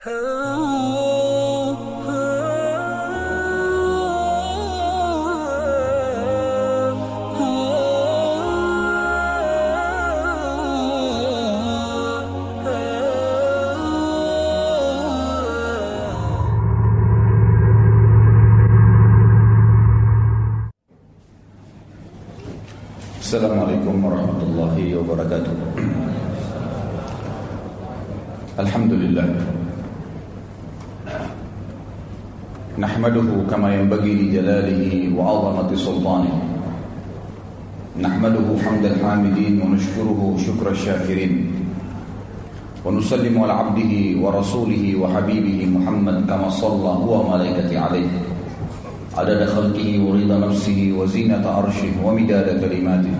Assalamualaikum warahmatullahi wabarakatuh. Alhamdulillah. Nahmaduhu kama yanbaghi li jalalihi wa 'azamati sultanihi. Nahmaduhu hamdal hamidin wa nashkuruhu shukra syakirin. Wa nusallimu ala 'abdihi wa rasulihi wa habibihi Muhammad kama shalla huwa malaikati 'alaihi. عدد خلقه ورضا نفسه وزينة عرشه ومداد كلماته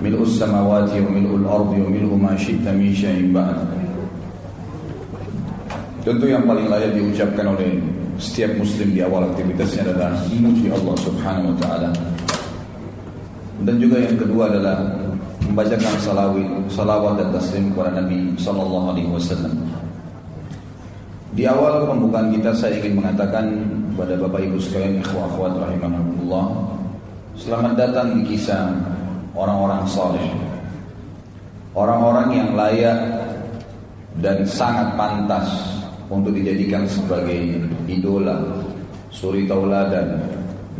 ملء السماوات وملء الأرض وملء ما شئت من شيء بعد. Tentu yang paling layak diucapkan oleh setiap muslim di awal aktivitasnya adalah memuji Allah Subhanahu wa taala. Dan juga yang kedua adalah membacakan salawat dan taslim kepada Nabi sallallahu alaihi wasallam. Di awal pembukaan kita saya ingin mengatakan kepada Bapak Ibu sekalian, ikhwah akhwat rahimakumullah, selamat datang di kisah orang-orang saleh, orang-orang yang layak dan sangat pantas untuk dijadikan sebagai idola, suri tauladan,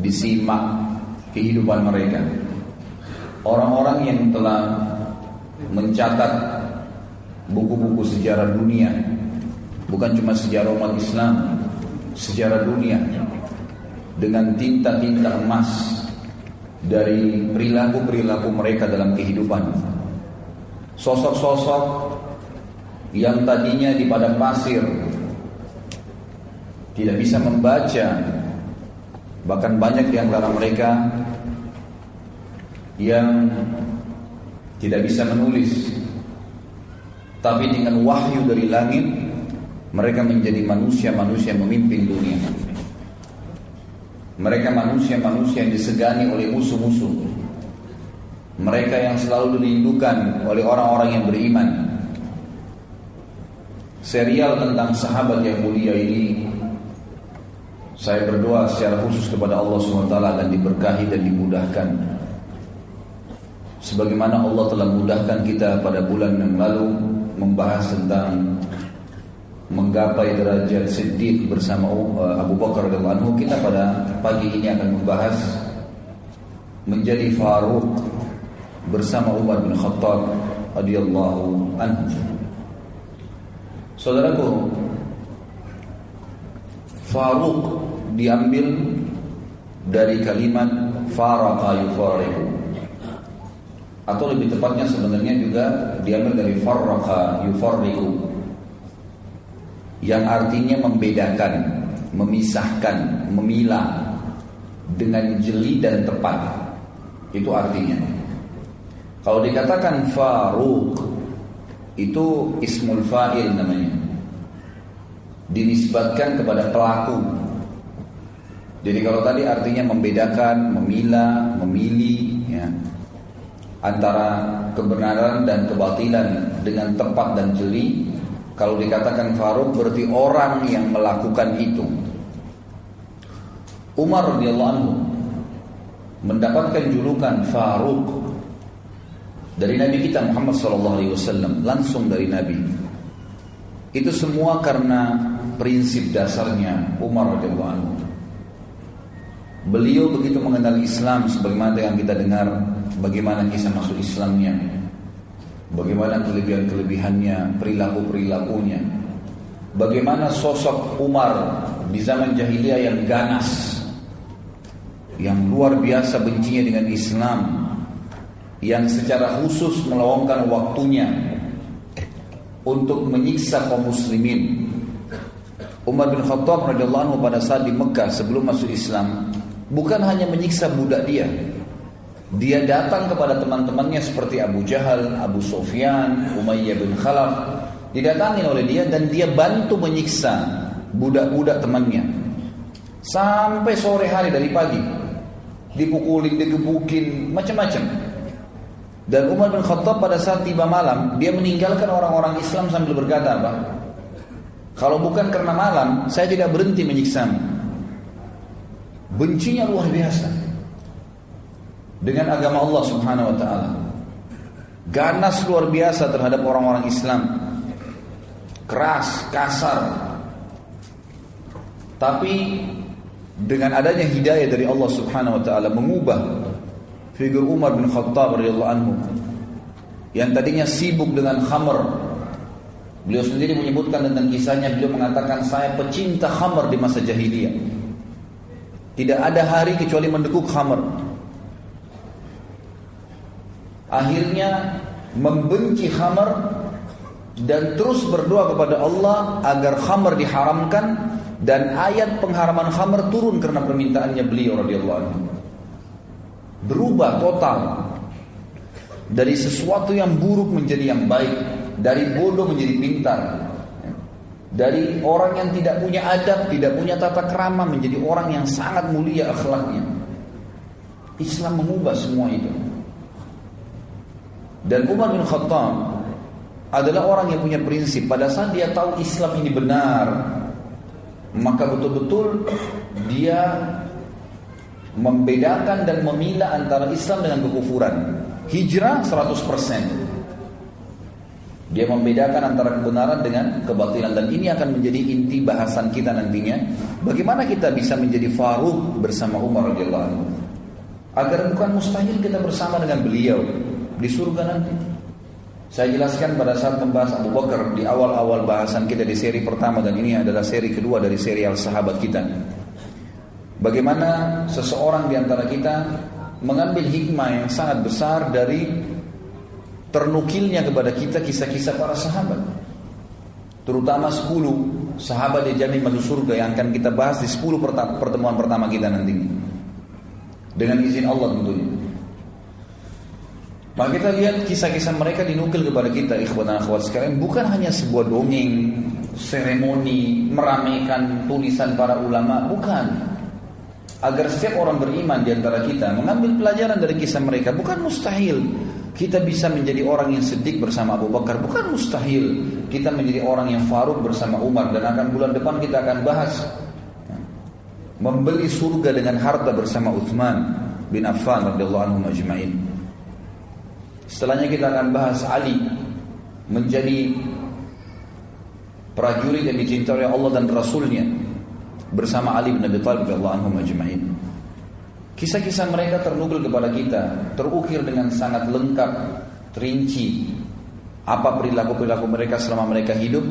disimak kehidupan mereka. Orang-orang yang telah mencatat buku-buku sejarah dunia, bukan cuma sejarah umat Islam, sejarah dunia, dengan tinta-tinta emas dari perilaku-perilaku mereka dalam kehidupan. Sosok-sosok yang tadinya di padang pasir tidak bisa membaca, bahkan banyak di antara mereka yang tidak bisa menulis, tapi dengan wahyu dari langit mereka menjadi manusia-manusia yang memimpin dunia. Mereka manusia-manusia yang disegani oleh musuh-musuh. Mereka yang selalu dirindukan oleh orang-orang yang beriman. Serial tentang sahabat yang mulia ini, saya berdoa secara khusus kepada Allah SWT dan diberkahi dan dimudahkan. Sebagaimana Allah telah mudahkan kita pada bulan yang lalu membahas tentang menggapai derajat Siddiq bersama Abu Bakar radhiyallahu anhu, kita pada pagi ini akan membahas menjadi Faruq bersama Umar bin Khattab radhiyallahu anhu. Saudaraku, Faruq diambil dari kalimat faraqa yufariqu, atau lebih tepatnya sebenarnya juga diambil dari farraqa yufarriqu, yang artinya membedakan, memisahkan, memilah dengan jeli dan tepat. Itu artinya. Kalau dikatakan Faruq, itu ismul fa'il namanya, dinisbatkan kepada pelaku. Jadi kalau tadi artinya membedakan, memilah, memilih, ya, antara kebenaran dan kebatilan dengan tepat dan jeli. Kalau dikatakan Faruq berarti orang yang melakukan itu. Umar radhiyallahu anhu mendapatkan julukan Faruq dari Nabi kita Muhammad SAW, langsung dari Nabi. Itu semua karena prinsip dasarnya Umar radhiyallahu anhu. Beliau begitu mengenal Islam, sebagaimana yang kita dengar bagaimana kisah masuk Islamnya, bagaimana kelebihan-kelebihannya, perilaku-perilakunya, bagaimana sosok Umar di zaman jahiliyah yang ganas, yang luar biasa bencinya dengan Islam, yang secara khusus meluangkan waktunya untuk menyiksa kaum muslimin. Umar bin Khattab radhiyallahu anhu pada saat di Mekah sebelum masuk Islam, bukan hanya menyiksa budak dia datang kepada teman-temannya seperti Abu Jahal, Abu Sufyan, Umayyah bin Khalaf, didatangi oleh dia dan dia bantu menyiksa budak-budak temannya sampai sore hari, dari pagi dipukulin, digebukin, macam-macam. Dan Umar bin Khattab pada saat tiba malam, dia meninggalkan orang-orang Islam sambil berkata apa? Kalau bukan karena malam, saya tidak berhenti menyiksamu. Bencinya luar biasa dengan agama Allah Subhanahu wa ta'ala. Ganas luar biasa terhadap orang-orang Islam. Keras, kasar. Tapi dengan adanya hidayah dari Allah Subhanahu wa ta'ala mengubah figur Umar bin Khattab radhiyallahu anhu yang tadinya sibuk dengan khamr. Beliau sendiri menyebutkan tentang kisahnya, beliau mengatakan, saya pecinta khamr di masa jahiliyah. Tidak ada hari kecuali mendekuk khamr. Akhirnya membenci khamr dan terus berdoa kepada Allah agar khamr diharamkan, dan ayat pengharaman khamr turun karena permintaannya beliau radhiyallahu anhu. Berubah total dari sesuatu yang buruk menjadi yang baik, dari bodoh menjadi pintar, dari orang yang tidak punya adab, tidak punya tata krama menjadi orang yang sangat mulia akhlaknya. Islam mengubah semua itu. Dan Umar bin Khattab adalah orang yang punya prinsip. Pada saat dia tahu Islam ini benar, maka betul-betul dia membedakan dan memilah antara Islam dengan kekufuran. Hijrah 100%. Dia membedakan antara kebenaran dengan kebatilan, dan ini akan menjadi inti bahasan kita nantinya. Bagaimana kita bisa menjadi Faruq bersama Umar radhiyallahu anhu, agar bukan mustahil kita bersama dengan beliau di surga nanti. Saya jelaskan pada saat membahas Abu Bakar di awal-awal bahasan kita di seri pertama, dan ini adalah seri kedua dari serial sahabat kita. Bagaimana seseorang di antara kita mengambil hikmah yang sangat besar dari ternukilnya kepada kita kisah-kisah para sahabat, terutama 10 sahabat dijamin masuk surga yang akan kita bahas di 10 pertemuan pertama kita nanti, dengan izin Allah tentunya. Maka kita lihat kisah-kisah mereka dinukil kepada kita, ikhwan dan akhwat sekalian, bukan hanya sebuah dongeng, seremoni, meramaikan tulisan para ulama, bukan. Agar setiap orang beriman di antara kita mengambil pelajaran dari kisah mereka. Bukan mustahil kita bisa menjadi orang yang siddiq bersama Abu Bakar. Bukan mustahil kita menjadi orang yang Faruq bersama Umar. Dan akan bulan depan kita akan bahas membeli surga dengan harta bersama Uthman bin Affan radhiyallahu anhu ajma'in. Setelahnya kita akan bahas Ali menjadi prajurit yang dicintai oleh Allah dan Rasulnya bersama Ali bin Abi Thalib radhiyallahu anhu ajma'in. Kisah-kisah mereka ternukil kepada kita, terukir dengan sangat lengkap, terinci apa perilaku-perilaku mereka selama mereka hidup,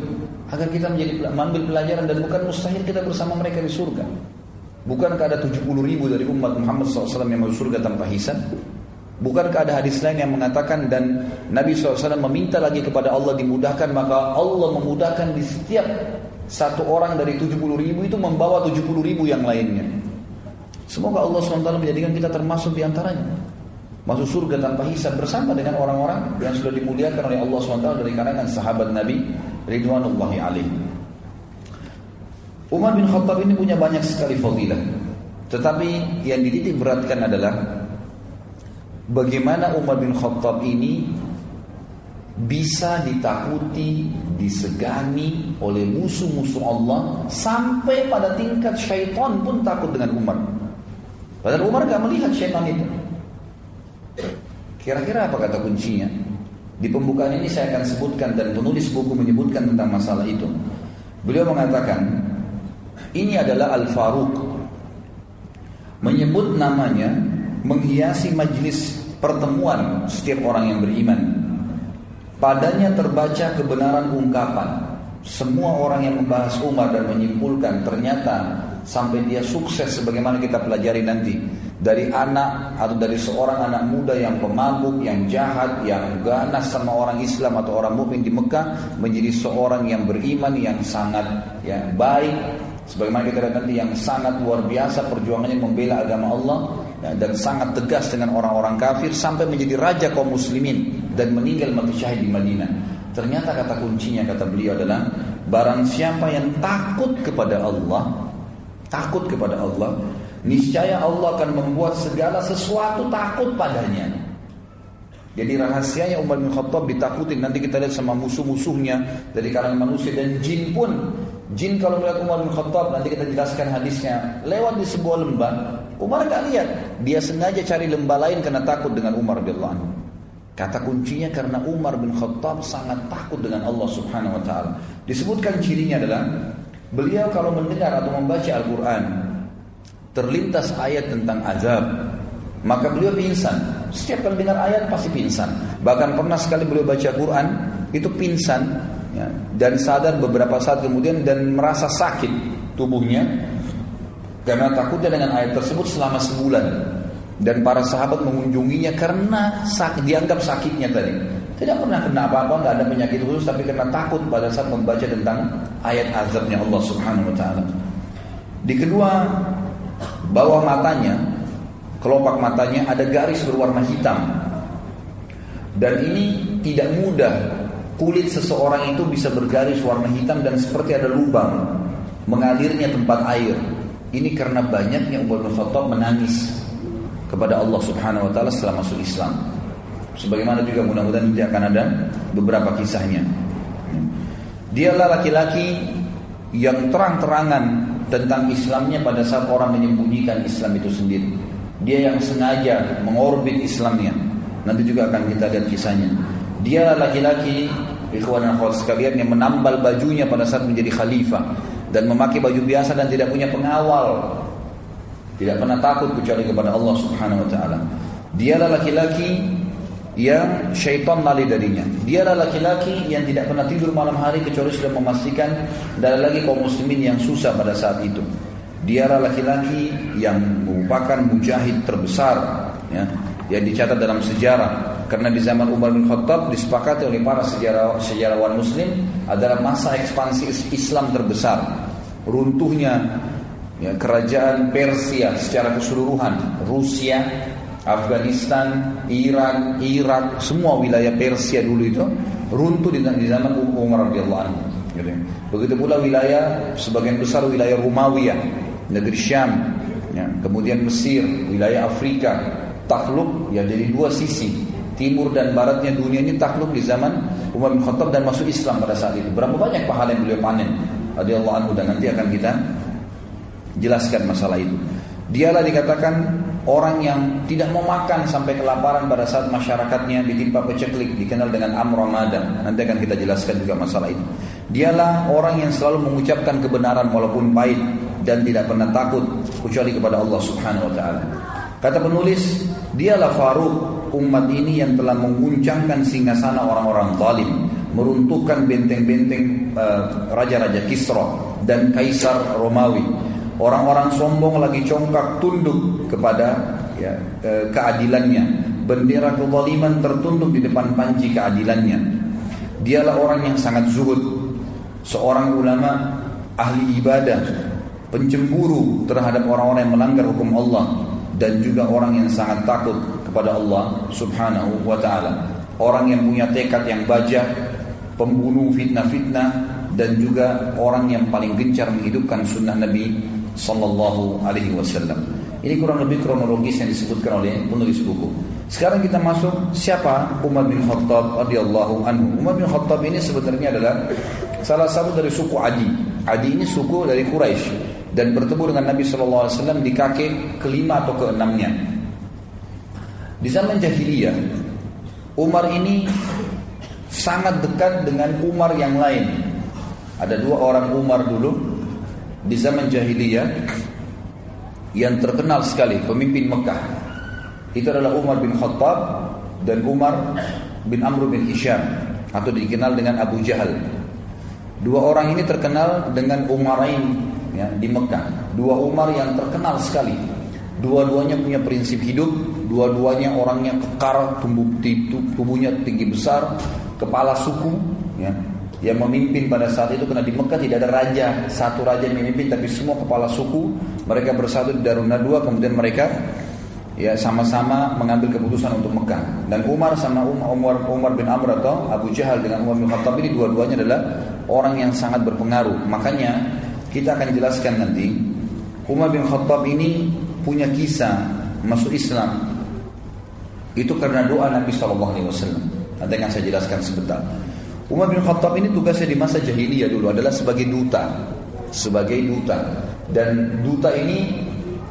agar kita mengambil pelajaran. Dan bukan mustahil kita bersama mereka di surga. Bukankah ada 70.000 dari umat Muhammad SAW yang masuk surga tanpa hisab? Bukankah ada hadis lain yang mengatakan, dan Nabi SAW meminta lagi kepada Allah dimudahkan, maka Allah memudahkan di setiap satu orang dari 70.000 itu membawa 70.000 yang lainnya. Semoga Allah SWT menjadikan kita termasuk di antaranya, masuk surga tanpa hisab bersama dengan orang-orang yang sudah dimuliakan oleh Allah SWT dari kalangan sahabat Nabi ridwanullahi alaihi. Umar bin Khattab ini punya banyak sekali fadilah, tetapi yang dititik beratkan adalah bagaimana Umar bin Khattab ini bisa ditakuti, disegani oleh musuh-musuh Allah, sampai pada tingkat syaitan pun takut dengan Umar. Padahal Umar gak melihat syaitan itu. Kira-kira apa kata kuncinya? Di pembukaan ini saya akan sebutkan, dan penulis buku menyebutkan tentang masalah itu. Beliau mengatakan, ini adalah Al-Faruq. Menyebut namanya menghiasi majlis pertemuan setiap orang yang beriman. Padanya terbaca kebenaran ungkapan. Semua orang yang membahas Umar dan menyimpulkan, ternyata sampai dia sukses sebagaimana kita pelajari nanti, dari anak atau dari seorang anak muda yang pemabuk, yang jahat, yang ganas sama orang Islam atau orang mukmin di Mekah, menjadi seorang yang beriman, yang sangat baik, sebagaimana kita lihat nanti, yang sangat luar biasa perjuangannya membela agama Allah, dan sangat tegas dengan orang-orang kafir, sampai menjadi raja kaum muslimin dan meninggal mati syahid di Madinah. Ternyata kata kuncinya, kata beliau adalah, barang siapa yang takut kepada Allah, niscaya Allah akan membuat segala sesuatu takut padanya. Jadi rahasianya Umar bin Khattab ditakutin. Nanti kita lihat sama musuh-musuhnya dari kalangan manusia dan jin pun Jin kalau melihat Umar bin Khattab, nanti kita jelaskan hadisnya, lewat di sebuah lembah, Umar gak lihat. Dia sengaja cari lembah lain karena takut dengan Umar radhiyallahu anhu. Kata kuncinya karena Umar bin Khattab sangat takut dengan Allah subhanahu wa ta'ala. Disebutkan cirinya adalah, beliau kalau mendengar atau membaca Al-Quran, terlintas ayat tentang azab, maka beliau pingsan. Setiap kali dengar ayat pasti pingsan. Bahkan pernah sekali beliau baca Quran, itu pingsan, ya, dan sadar beberapa saat kemudian dan merasa sakit tubuhnya karena takutnya dengan ayat tersebut selama sebulan. Dan para sahabat mengunjunginya karena dianggap sakitnya tadi. Tidak pernah kena apa-apa, tidak ada penyakit khusus, tapi karena takut pada saat membaca tentang ayat azabnya Allah subhanahu wa ta'ala. Di kedua bawah matanya, kelopak matanya ada garis berwarna hitam. Dan ini tidak mudah. Kulit seseorang itu bisa bergaris warna hitam dan seperti ada lubang mengalirnya tempat air. Ini karena banyaknya Umar bin Khattab menangis kepada Allah subhanahu wa ta'ala setelah masuk Islam. Sebagaimana juga mudah-mudahan nanti akan ada beberapa kisahnya. Dialah laki-laki yang terang-terangan tentang Islamnya pada saat orang menyembunyikan Islam itu sendiri. Dia yang sengaja mengorbit Islamnya. Nanti juga akan kita lihat kisahnya. Dia laki-laki, ikhwan dan akhwat sekalian, yang menambal bajunya pada saat menjadi khalifah dan memakai baju biasa dan tidak punya pengawal. Tidak pernah takut kecuali kepada Allah subhanahu wa ta'ala. Dialah laki-laki yang syaitan lari darinya. Dialah laki-laki yang tidak pernah tidur malam hari kecuali sudah memastikan tidak ada lagi kaum muslimin yang susah pada saat itu. Dialah laki-laki yang merupakan mujahid terbesar, ya, yang dicatat dalam sejarah. Karena di zaman Umar bin Khattab disepakati oleh para sejarawan muslim adalah masa ekspansi Islam terbesar. Runtuhnya, ya, kerajaan Persia secara keseluruhan, Rusia, Afghanistan, Iran, Irak, semua wilayah Persia dulu itu runtuh di zaman Umar radhiyallahu anhu. Begitu pula wilayah, sebagian besar wilayah Romawi, negeri Syam, ya, kemudian Mesir, wilayah Afrika, takluk, ya, jadi dua sisi, timur dan baratnya dunia ini takluk di zaman Umar bin Khattab dan masuk Islam pada saat itu. Berapa banyak pahala yang beliau panen radhiyallahu anhu, dan nanti akan kita jelaskan masalah itu. Dialah dikatakan orang yang tidak mau makan sampai kelaparan pada saat masyarakatnya ditimpa paceklik, dikenal dengan Amr Ramadan. Nanti akan kita jelaskan juga masalah itu. Dialah orang yang selalu mengucapkan kebenaran walaupun pahit dan tidak pernah takut kecuali kepada Allah subhanahu wa ta'ala. Kata penulis, dialah Faruq umat ini yang telah mengguncangkan singgasana orang-orang zalim, meruntuhkan benteng-benteng raja-raja Kisra dan Kaisar Romawi. Orang-orang sombong lagi congkak tunduk kepada, ya, keadilannya. Bendera kezaliman tertunduk di depan panji keadilannya. Dialah orang yang sangat zuhud, seorang ulama, ahli ibadah, pencemburu terhadap orang-orang yang melanggar hukum Allah, dan juga orang yang sangat takut kepada Allah subhanahu wa ta'ala. Orang yang punya tekad yang baja, pembunuh fitnah-fitnah, dan juga orang yang paling gencar menghidupkan sunnah Nabi sallallahu alaihi wasallam. Ini kurang lebih kronologis yang disebutkan oleh penulis buku. Sekarang kita masuk, siapa Umar bin Khattab radhiyallahu anhu. Umar bin Khattab ini sebenarnya adalah salah satu dari suku Adi. Adi ini suku dari Quraisy dan bertemu dengan Nabi sallallahu alaihi wasallam di kakek kelima atau keenamnya. Di zaman jahiliyah, Umar ini sangat dekat dengan Umar yang lain. Ada dua orang Umar dulu di zaman jahiliyah yang terkenal sekali, pemimpin Mekah. Itu adalah Umar bin Khattab dan Umar bin Amr bin Hisham, atau dikenal dengan Abu Jahal. Dua orang ini terkenal dengan Umarain, ya, di Mekah. Dua Umar yang terkenal sekali. Dua-duanya punya prinsip hidup, dua-duanya orangnya kekar, tubuhnya tinggi besar, kepala suku, ya, yang memimpin pada saat itu. Karena di Mekah tidak ada raja, satu raja yang memimpin, tapi semua kepala suku. Mereka bersatu di Darun Nadwa, kemudian mereka, ya, sama-sama mengambil keputusan untuk Mekah. Dan Umar sama Umar bin Amr atau Abu Jahal dengan Umar bin Khattab ini dua-duanya adalah orang yang sangat berpengaruh. Makanya kita akan jelaskan nanti, Umar bin Khattab ini punya kisah masuk Islam itu karena doa Nabi SAW. Nanti akan saya jelaskan sebentar. Umar bin Khattab ini tugasnya di masa jahiliyah dulu adalah sebagai duta. sebagai duta. Dan duta ini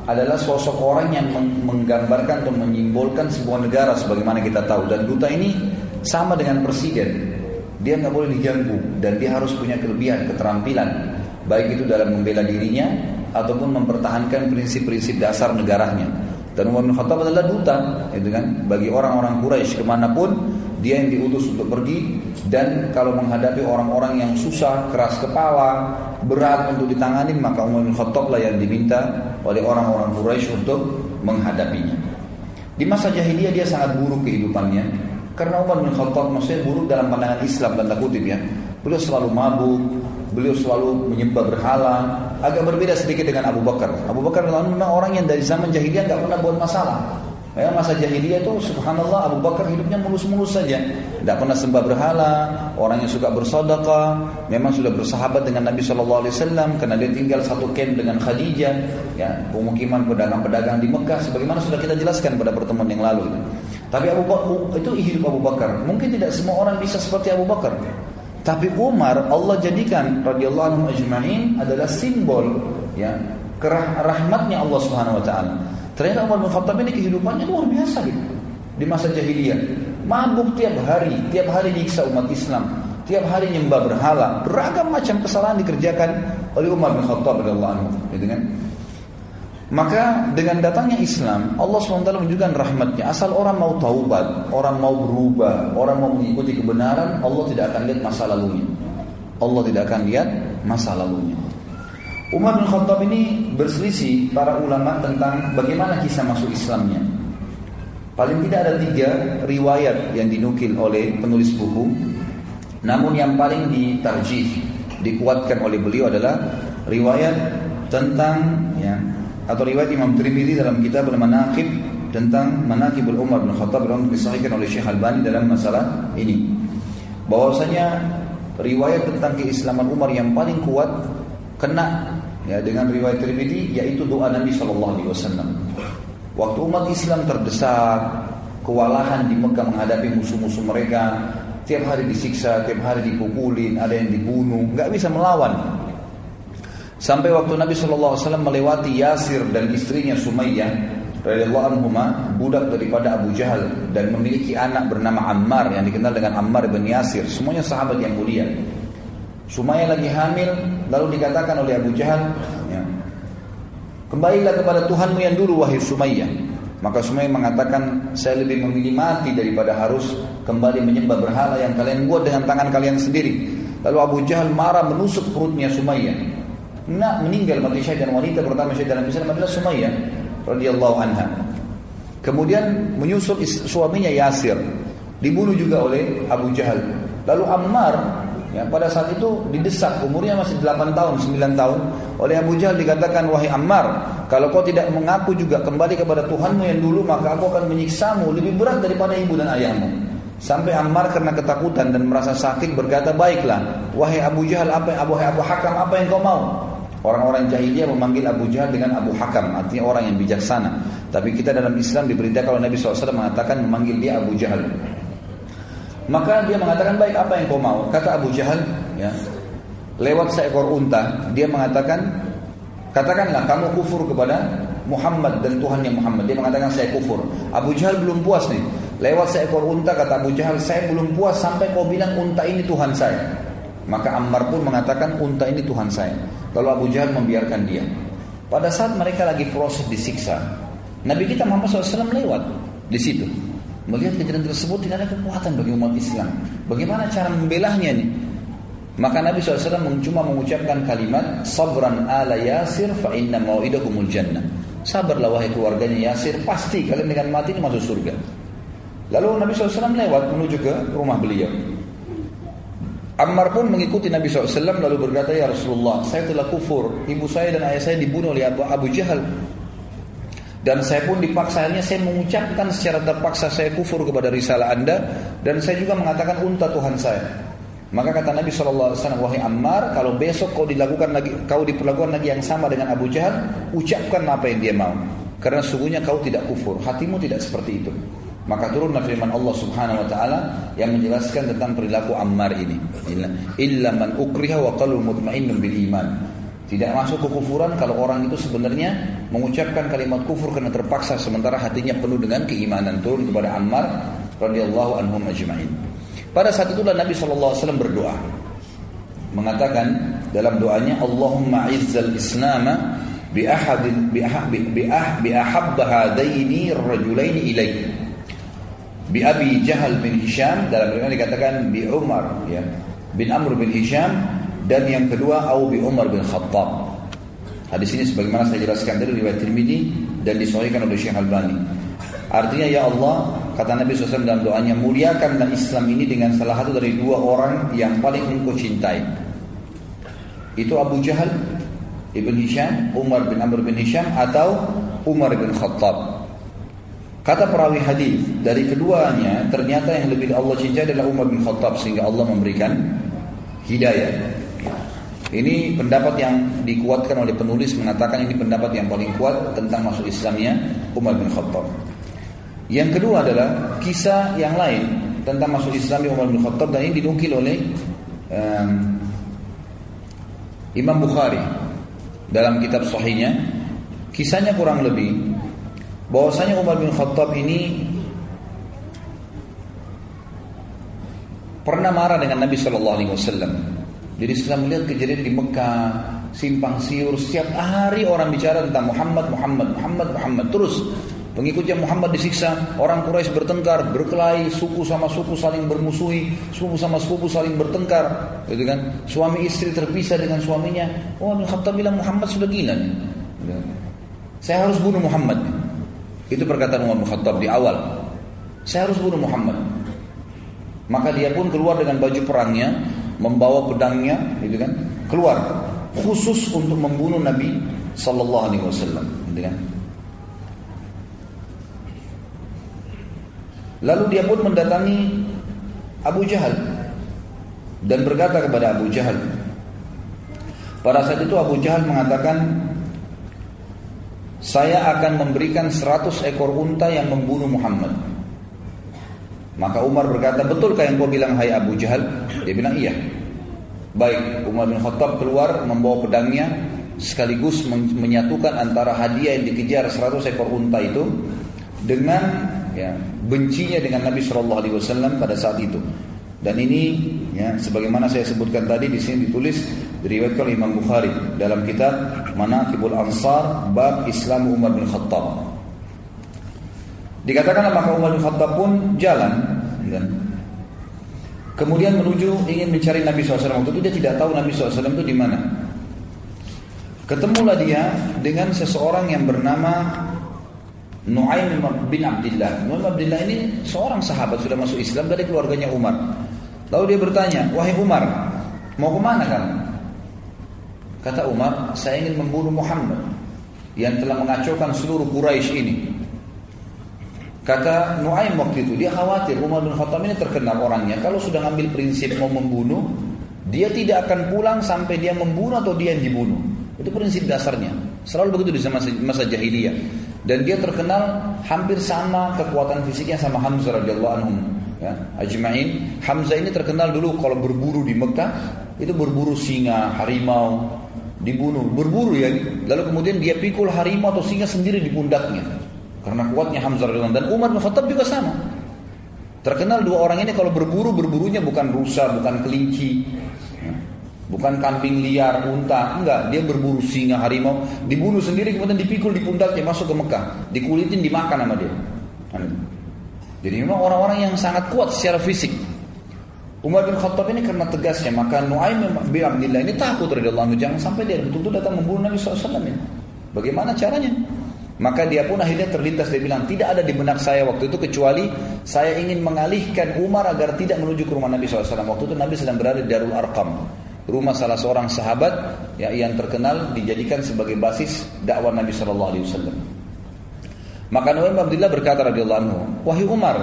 adalah sosok orang yang menggambarkan atau menyimbolkan sebuah negara sebagaimana kita tahu. Dan duta ini sama dengan presiden, dia nggak boleh diganggu dan dia harus punya kelebihan, keterampilan, baik itu dalam membela dirinya ataupun mempertahankan prinsip-prinsip dasar negaranya. Dan Umar bin Khattab adalah duta, itu kan, bagi orang-orang Quraisy kemanapun dia yang diutus untuk pergi. Dan kalau menghadapi orang-orang yang susah, keras kepala, berat untuk ditangani, maka Umar bin Khattab lah yang diminta oleh orang-orang Quraisy untuk menghadapinya. Di masa jahiliyah dia sangat buruk kehidupannya, karena Umar bin Khattab maksudnya buruk dalam pandangan Islam tanda kutip ya. Beliau selalu mabuk, beliau selalu menyembah berhala. Agak berbeda sedikit dengan Abu Bakar. Abu Bakar memang orang yang dari zaman jahiliyah nggak pernah buat masalah. Ya, masa jahiliyah itu subhanallah Abu Bakar hidupnya mulus-mulus saja, tidak pernah sembah berhala, orang yang suka bersedekah, memang sudah bersahabat dengan Nabi SAW karena dia tinggal satu camp dengan Khadijah, ya, pemukiman pedagang-pedagang di Mekah, sebagaimana sudah kita jelaskan pada pertemuan yang lalu. Tapi Abu Bakar itu hidup Abu Bakar. Mungkin tidak semua orang bisa seperti Abu Bakar. Tapi Umar Allah jadikan radhiyallahu anhu ajma'in adalah simbol ya rahmatnya Allah Subhanahu wa taala. Ternyata Umar bin Khattab ini kehidupannya luar biasa gitu. Di masa jahiliyah, mabuk tiap hari nyiksa umat Islam, tiap hari nyembah berhala, beragam macam kesalahan dikerjakan oleh Umar bin Khattab radhiyallahu anhu, gitu kan? Maka dengan datangnya Islam, Allah SWT menunjukkan rahmatnya. Asal orang mau taubat, orang mau berubah, orang mau mengikuti kebenaran, Allah tidak akan lihat masa lalunya. Allah tidak akan lihat masa lalunya. Umar bin Khattab ini berselisih para ulama tentang bagaimana kisah masuk Islamnya. Paling tidak ada 3 riwayat yang dinukil oleh penulis buku. Namun yang paling ditarjih, dikuatkan oleh beliau adalah riwayat tentang ya, atau riwayat Imam Tirmidzi dalam kitab Al-Manaqib tentang Manaqibul Umar bin Khattab yang disahihkan oleh Syekh Albani dalam masalah ini. Bahwasanya riwayat tentang keislaman Umar yang paling kuat kena ya dengan riwayat Tirmidzi, yaitu doa Nabi SAW. Waktu umat Islam terdesak, kewalahan di Mekah menghadapi musuh-musuh mereka, tiap hari disiksa, tiap hari dipukulin, ada yang dibunuh, nggak bisa melawan. Sampai waktu Nabi SAW melewati Yasir dan istrinya Sumayyah radhiyallahu anhuma, budak daripada Abu Jahal, dan memiliki anak bernama Ammar yang dikenal dengan Ammar bin Yasir, semuanya sahabat yang mulia. Sumayyah lagi hamil, lalu dikatakan oleh Abu Jahal, ya, kembalilah kepada Tuhanmu yang dulu wahai Sumayyah. Maka Sumayyah mengatakan, saya lebih memilih mati daripada harus kembali menyembah berhala yang kalian buat dengan tangan kalian sendiri. Lalu Abu Jahal marah menusuk perutnya Sumayyah. Meninggal mati syahid, dan wanita pertama syahid dalam Islam adalah Sumayyah radhiyallahu anha. Kemudian menyusul suaminya Yasir, dibunuh juga oleh Abu Jahal. Lalu Ammar ya, pada saat itu didesak, umurnya masih 8 tahun, 9 tahun, oleh Abu Jahal dikatakan, wahai Ammar, kalau kau tidak mengaku juga kembali kepada Tuhanmu yang dulu, maka aku akan menyiksamu lebih berat daripada ibu dan ayahmu. Sampai Ammar karena ketakutan dan merasa sakit berkata, baiklah, wahai Abu Jahal, wahai Abu Hakam, apa yang kau mau? Orang-orang jahiliyah memanggil Abu Jahal dengan Abu Hakam, artinya orang yang bijaksana. Tapi kita dalam Islam diperintahkan kalau Nabi SAW mengatakan memanggil dia Abu Jahal. Maka dia mengatakan, baik, apa yang kau mau? Kata Abu Jahal, ya, lewat seekor unta, dia mengatakan, katakanlah kamu kufur kepada Muhammad dan Tuhannya Muhammad. Dia mengatakan, saya kufur. Abu Jahal belum puas nih. Lewat seekor unta, kata Abu Jahal, saya belum puas sampai kau bilang unta ini Tuhan saya. Maka Ammar pun mengatakan, unta ini Tuhan saya. Lalu Abu Jahal membiarkan dia. Pada saat mereka lagi proses disiksa, Nabi kita Muhammad SAW lewat di situ. Melihat kejadian tersebut tidak ada kekuatan bagi umat Islam. Bagaimana cara membelahnya nih? Maka Nabi SAW cuma mengucapkan kalimat, sabran ala Yasir fa inna mau'idakumul jannah. Sabarlah wahai keluarganya Yasir, pasti kalian dengan mati ini masuk surga. Lalu Nabi SAW lewat menuju ke rumah beliau. Ammar pun mengikuti Nabi SAW lalu berkata, ya Rasulullah, saya telah kufur. Ibu saya dan ayah saya dibunuh oleh Abu Jahal. Dan saya pun dipaksa, akhirnya saya mengucapkan secara terpaksa saya kufur kepada risalah anda. Dan saya juga mengatakan unta Tuhan saya. Maka kata Nabi SAW, wahai Ammar, kalau besok kau diperlakukan lagi yang sama dengan Abu Jahal, ucapkan apa yang dia mau. Karena sungguhnya kau tidak kufur, hatimu tidak seperti itu. Maka turunlah firman Allah Subhanahu wa taala yang menjelaskan tentang perilaku Ammar ini. Illa man ukriha wa qalbu mutmainnun bil iman. Tidak masuk kekufuran kalau orang itu sebenarnya mengucapkan kalimat kufur karena terpaksa, sementara hatinya penuh dengan keimanan. Turun kepada Ammar radhiyallahu anhum ajma'in. Pada saat itulah Nabi SAW berdoa, mengatakan dalam doanya, Allahumma izzal islama bi ahabba hadaini rajulaini ilaik, bi Abi Jahal bin Hisham, dalam riwayat dikatakan bi Umar ya bin Amr bin Hisham, dan yang kedua au bi Umar bin Khattab. Hadis ini sebagaimana saya jelaskan tadi riwayat Tirmidzi dan disahihkan oleh Syekh Albani. Artinya, ya Allah, kata Nabi SAW dalam doanya, muliakanlah Islam ini dengan salah satu dari dua orang yang paling engkau cintai. Itu Abu Jahal ibn Hisham, Umar bin Amr bin Hisham, atau Umar bin Khattab. Kata perawi hadis, dari keduanya ternyata yang lebih Allah cintai adalah Umar bin Khattab, sehingga Allah memberikan hidayah. Ini pendapat yang dikuatkan oleh penulis, mengatakan ini pendapat yang paling kuat tentang masuk Islamnya Umar bin Khattab. Yang kedua adalah kisah yang lain tentang masuk Islamnya Umar bin Khattab, dan ini dinukil oleh Imam Bukhari dalam kitab Sahihnya. Kisahnya kurang lebih bahwasanya Umar bin Khattab ini pernah marah dengan Nabi SAW. Jadi setelah melihat kejadian di Mekah, simpang siur, setiap hari orang bicara tentang Muhammad. Terus pengikutnya Muhammad disiksa, orang Quraisy bertengkar, berkelahi, suku sama suku saling bermusuhi, suku sama suku saling bertengkar, gitu kan? Suami istri terpisah dengan suaminya. Umar bin Khattab bilang, Muhammad sudah gila nih. Saya harus bunuh Muhammad. Itu perkataan Umar bin Khattab di awal. Saya harus bunuh Muhammad. Maka dia pun keluar dengan baju perangnya, membawa pedangnya, gitu kan? Keluar khusus untuk membunuh Nabi sallallahu alaihi wasallam, gitu kan? Lalu dia pun mendatangi Abu Jahal dan berkata kepada Abu Jahal. Pada saat itu Abu Jahal mengatakan, saya akan memberikan 100 ekor unta yang membunuh Muhammad. Maka Umar berkata, betulkah yang kau bilang hai Abu Jahal? Dia bilang iya. Baik, Umar bin Khattab keluar membawa pedangnya, sekaligus menyatukan antara hadiah yang dikejar 100 ekor unta itu dengan bencinya dengan Nabi SAW pada saat itu. Dan ini sebagaimana saya sebutkan tadi, di sini ditulis diriwayatkan oleh Imam Bukhari dalam kitab Manaqibul Ansar bab Islam Umar bin Khattab. Dikatakanlah maka Umar bin Khattab pun jalan, kemudian menuju ingin mencari Nabi SAW. Waktu itu dia tidak tahu Nabi SAW itu di mana. Ketemulah dia dengan seseorang yang bernama Nu'aim bin Abdillah. Nu'aim bin Abdillah ini seorang sahabat, sudah masuk Islam dari keluarganya Umar. Lalu dia bertanya, wahai Umar, mau kemana kamu? Kata Umar, saya ingin membunuh Muhammad yang telah mengacaukan seluruh Quraisy ini. Kata Nu'aim waktu itu, dia khawatir Umar bin Khattab ini terkenal orangnya, kalau sudah ngambil prinsip mau membunuh, dia tidak akan pulang sampai dia membunuh atau dia yang dibunuh. Itu prinsip dasarnya. Selalu begitu di masa jahiliyah. Dan dia terkenal hampir sama kekuatan fisiknya sama Hamzah radhiyallahu anhu. Ajma'in. Hamzah ini terkenal dulu kalau berburu di Mekah, itu berburu singa, harimau, dibunuh, berburu ya. Lalu kemudian dia pikul harimau atau singa sendiri di pundaknya. Karena kuatnya Hamzah radhiyallahu anhu. Dan Umar bin Khattab juga sama. Terkenal dua orang ini kalau berburu, berburunya bukan rusa, bukan kelinci, bukan kambing liar, unta, enggak, dia berburu singa, harimau, dibunuh sendiri kemudian dipikul di pundaknya masuk ke Mekah, dikulitin, dimakan sama dia. Jadi memang orang-orang yang sangat kuat secara fisik. Umar bin Khattab ini karena tegasnya, maka Nu'aim bin Abdillah ini takut radhiyallahu anhu, jangan sampai dia betul-betul datang membunuh Nabi SAW ini. Bagaimana caranya? Maka dia pun akhirnya terlintas, dia bilang, tidak ada di benak saya waktu itu kecuali saya ingin mengalihkan Umar agar tidak menuju ke rumah Nabi SAW. Waktu itu Nabi sedang berada di Darul Arqam, rumah salah seorang sahabat yang terkenal, dijadikan sebagai basis dakwah Nabi SAW. Maka Nu'aim bin Abdillah berkata radhiyallahu anhu, wahai Umar,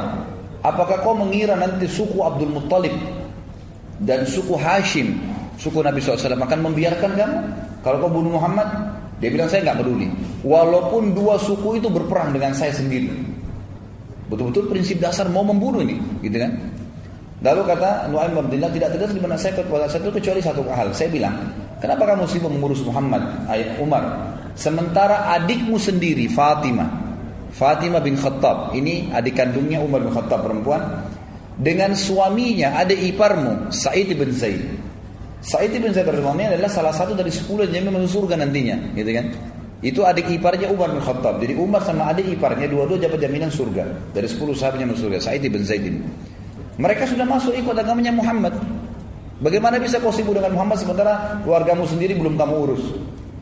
apakah kau mengira nanti suku Abdul Muttalib dan suku Hashim, suku Nabi SAW akan membiarkan kamu kalau kau bunuh Muhammad? Dia bilang, saya gak peduli, walaupun dua suku itu berperang dengan saya sendiri. Betul-betul prinsip dasar mau membunuh ini, gitu kan? Lalu kata Nu'aim bin Abdillah, tidak terdapat di benak saya kecuali satu hal. Saya bilang, kenapa kamu sibuk mengurus Muhammad, Umar? Sementara adikmu sendiri Fatimah bin Khattab, ini adik kandungnya Umar bin Khattab perempuan, dengan suaminya adik iparmu Sa'id bin Zaid. Sa'id bin Zaid radhiyallahu adalah salah satu dari 10 yang masuk surga nantinya, gitu kan? Itu adik iparnya Umar bin Khattab. Jadi Umar sama adik iparnya dua-dua dapat jaminan surga dari 10 sahabatnya masuk surga. Sa'id bin Zaid ini. Mereka sudah masuk ikut agamanya Muhammad. Bagaimana bisa kau sibuk dengan Muhammad sementara keluargamu sendiri belum kamu urus?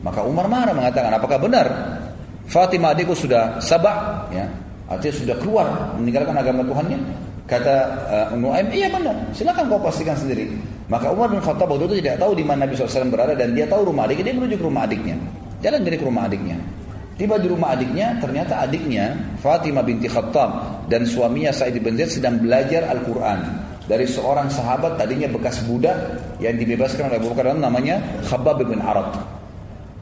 Maka Umar marah mengatakan, apakah benar Fatimah adikku sudah sabah, ya, artinya sudah keluar meninggalkan agama Tuhannya? Kata Nuaim, iya benar, silakan kau pastikan sendiri. Maka Umar bin Khattab waktu itu tidak tahu di mana Nabi SAW berada, dan dia tahu rumah adiknya, dia menuju ke rumah adiknya. Jalan dari ke rumah adiknya. Tiba di rumah adiknya, ternyata adiknya Fatimah binti Khattab dan suaminya Sa'id bin Zaid sedang belajar Al-Quran dari seorang sahabat tadinya bekas budak yang dibebaskan oleh Abu Bakar, namanya Khabbab bin Arad.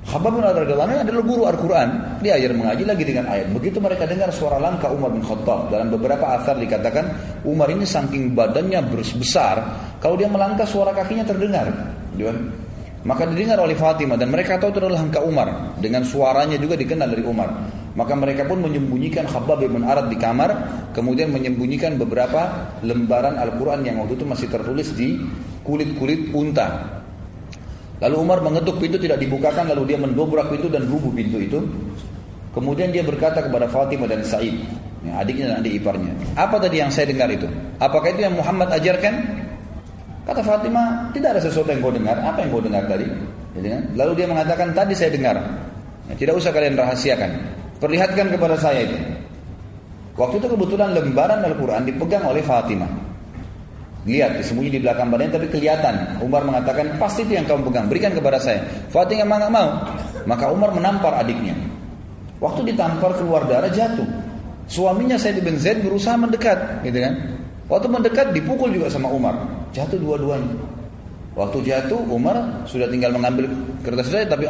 Khabbab bin Arad adalah guru Al-Quran. Dia ajar mengaji lagi dengan ayat. Begitu mereka dengar suara langkah Umar bin Khattab, dalam beberapa athar dikatakan Umar ini saking badannya besar, kalau dia melangkah suara kakinya terdengar, maka didengar oleh Fatimah, dan mereka tahu itu adalah langkah Umar, dengan suaranya juga dikenal dari Umar. Maka mereka pun menyembunyikan Khabbab bin Arad di kamar, kemudian menyembunyikan beberapa lembaran Al-Quran yang waktu itu masih tertulis di kulit-kulit unta. Lalu Umar mengetuk pintu, tidak dibukakan, lalu dia mendobrak pintu dan rubuh pintu itu. Kemudian dia berkata kepada Fatimah dan Sa'id, adiknya dan adik iparnya, apa tadi yang saya dengar itu? Apakah itu yang Muhammad ajarkan? Kata Fatimah, tidak ada sesuatu yang kau dengar. Apa yang kau dengar tadi? Lalu dia mengatakan, tadi saya dengar. Tidak usah kalian rahasiakan, perlihatkan kepada saya itu. Waktu itu kebetulan lembaran Al-Quran dipegang oleh Fatimah. Lihat, disembunyi di belakang badannya tapi kelihatan. Umar mengatakan, pasti itu yang kamu pegang, berikan kepada saya. Fatimah nggak mau. Maka Umar menampar adiknya. Waktu ditampar keluar darah, jatuh. Suaminya Sa'id bin Zaid berusaha mendekat, gitu kan? Waktu mendekat dipukul juga sama Umar, jatuh dua-duanya. Waktu jatuh Umar sudah tinggal mengambil kertas saja, tapi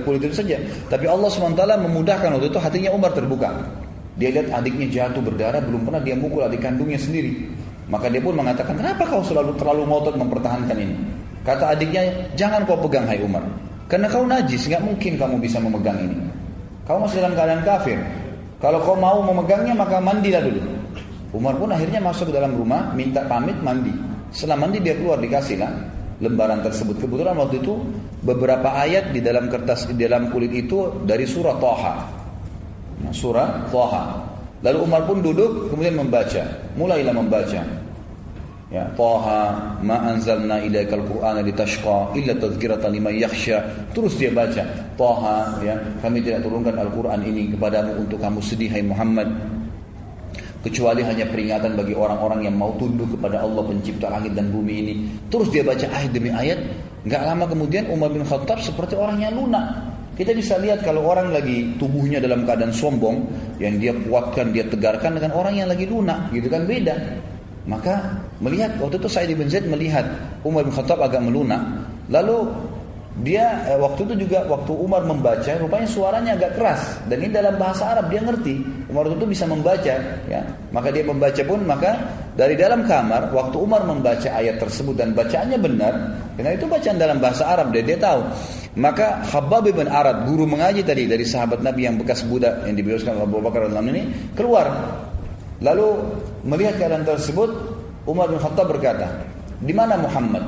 kulit itu saja. Tapi Allah SWT memudahkan, waktu itu hatinya Umar terbuka. Dia lihat adiknya jatuh berdarah, belum pernah dia mukul adik kandungnya sendiri. Maka dia pun mengatakan, kenapa kau selalu terlalu ngotot mempertahankan ini? Kata adiknya, jangan kau pegang hai Umar, karena kau najis, nggak mungkin kamu bisa memegang ini. Kau masih dalam keadaan kafir. Kalau kau mau memegangnya maka mandilah dulu. Umar pun akhirnya masuk ke dalam rumah, minta pamit mandi. Setelah mandi dia keluar, dikasihlah lembaran tersebut. Kebetulan waktu itu beberapa ayat di dalam kertas, di dalam kulit itu dari surah Thaha. Surah Thaha. Lalu Umar pun duduk kemudian membaca. Mulailah membaca. Ya, Thaha ma anzalna ilaikal qur'ana litashqa illa tadhkiratan liman yakhsha. Terus dia baca, Thaha, ya, kami tidak turunkan Al-Qur'an ini kepadamu untuk kamu sedih hai Muhammad, kecuali hanya peringatan bagi orang-orang yang mau tunduk kepada Allah pencipta langit dan bumi ini. Terus dia baca ayat demi ayat. Enggak lama kemudian Umar bin Khattab seperti orang yang lunak. Kita bisa lihat kalau orang lagi tubuhnya dalam keadaan sombong, yang dia kuatkan, dia tegarkan, dengan orang yang lagi lunak, gitu kan, beda. Maka melihat waktu itu Sa'id bin Zaid melihat Umar bin Khattab agak melunak, lalu dia waktu itu juga waktu Umar membaca, rupanya suaranya agak keras, dan ini dalam bahasa Arab dia ngerti. Umar itu bisa membaca, ya. Maka dia membaca pun, maka dari dalam kamar waktu Umar membaca ayat tersebut dan bacaannya benar, karena itu bacaan dalam bahasa Arab, dia tahu. Maka Khabbab bin Arad, guru mengaji tadi dari sahabat Nabi yang bekas budak yang dibebaskan oleh Abu Bakar radhiyallahu anhu ini, keluar. Lalu melihat keadaan tersebut, Umar bin Khattab berkata, di mana Muhammad?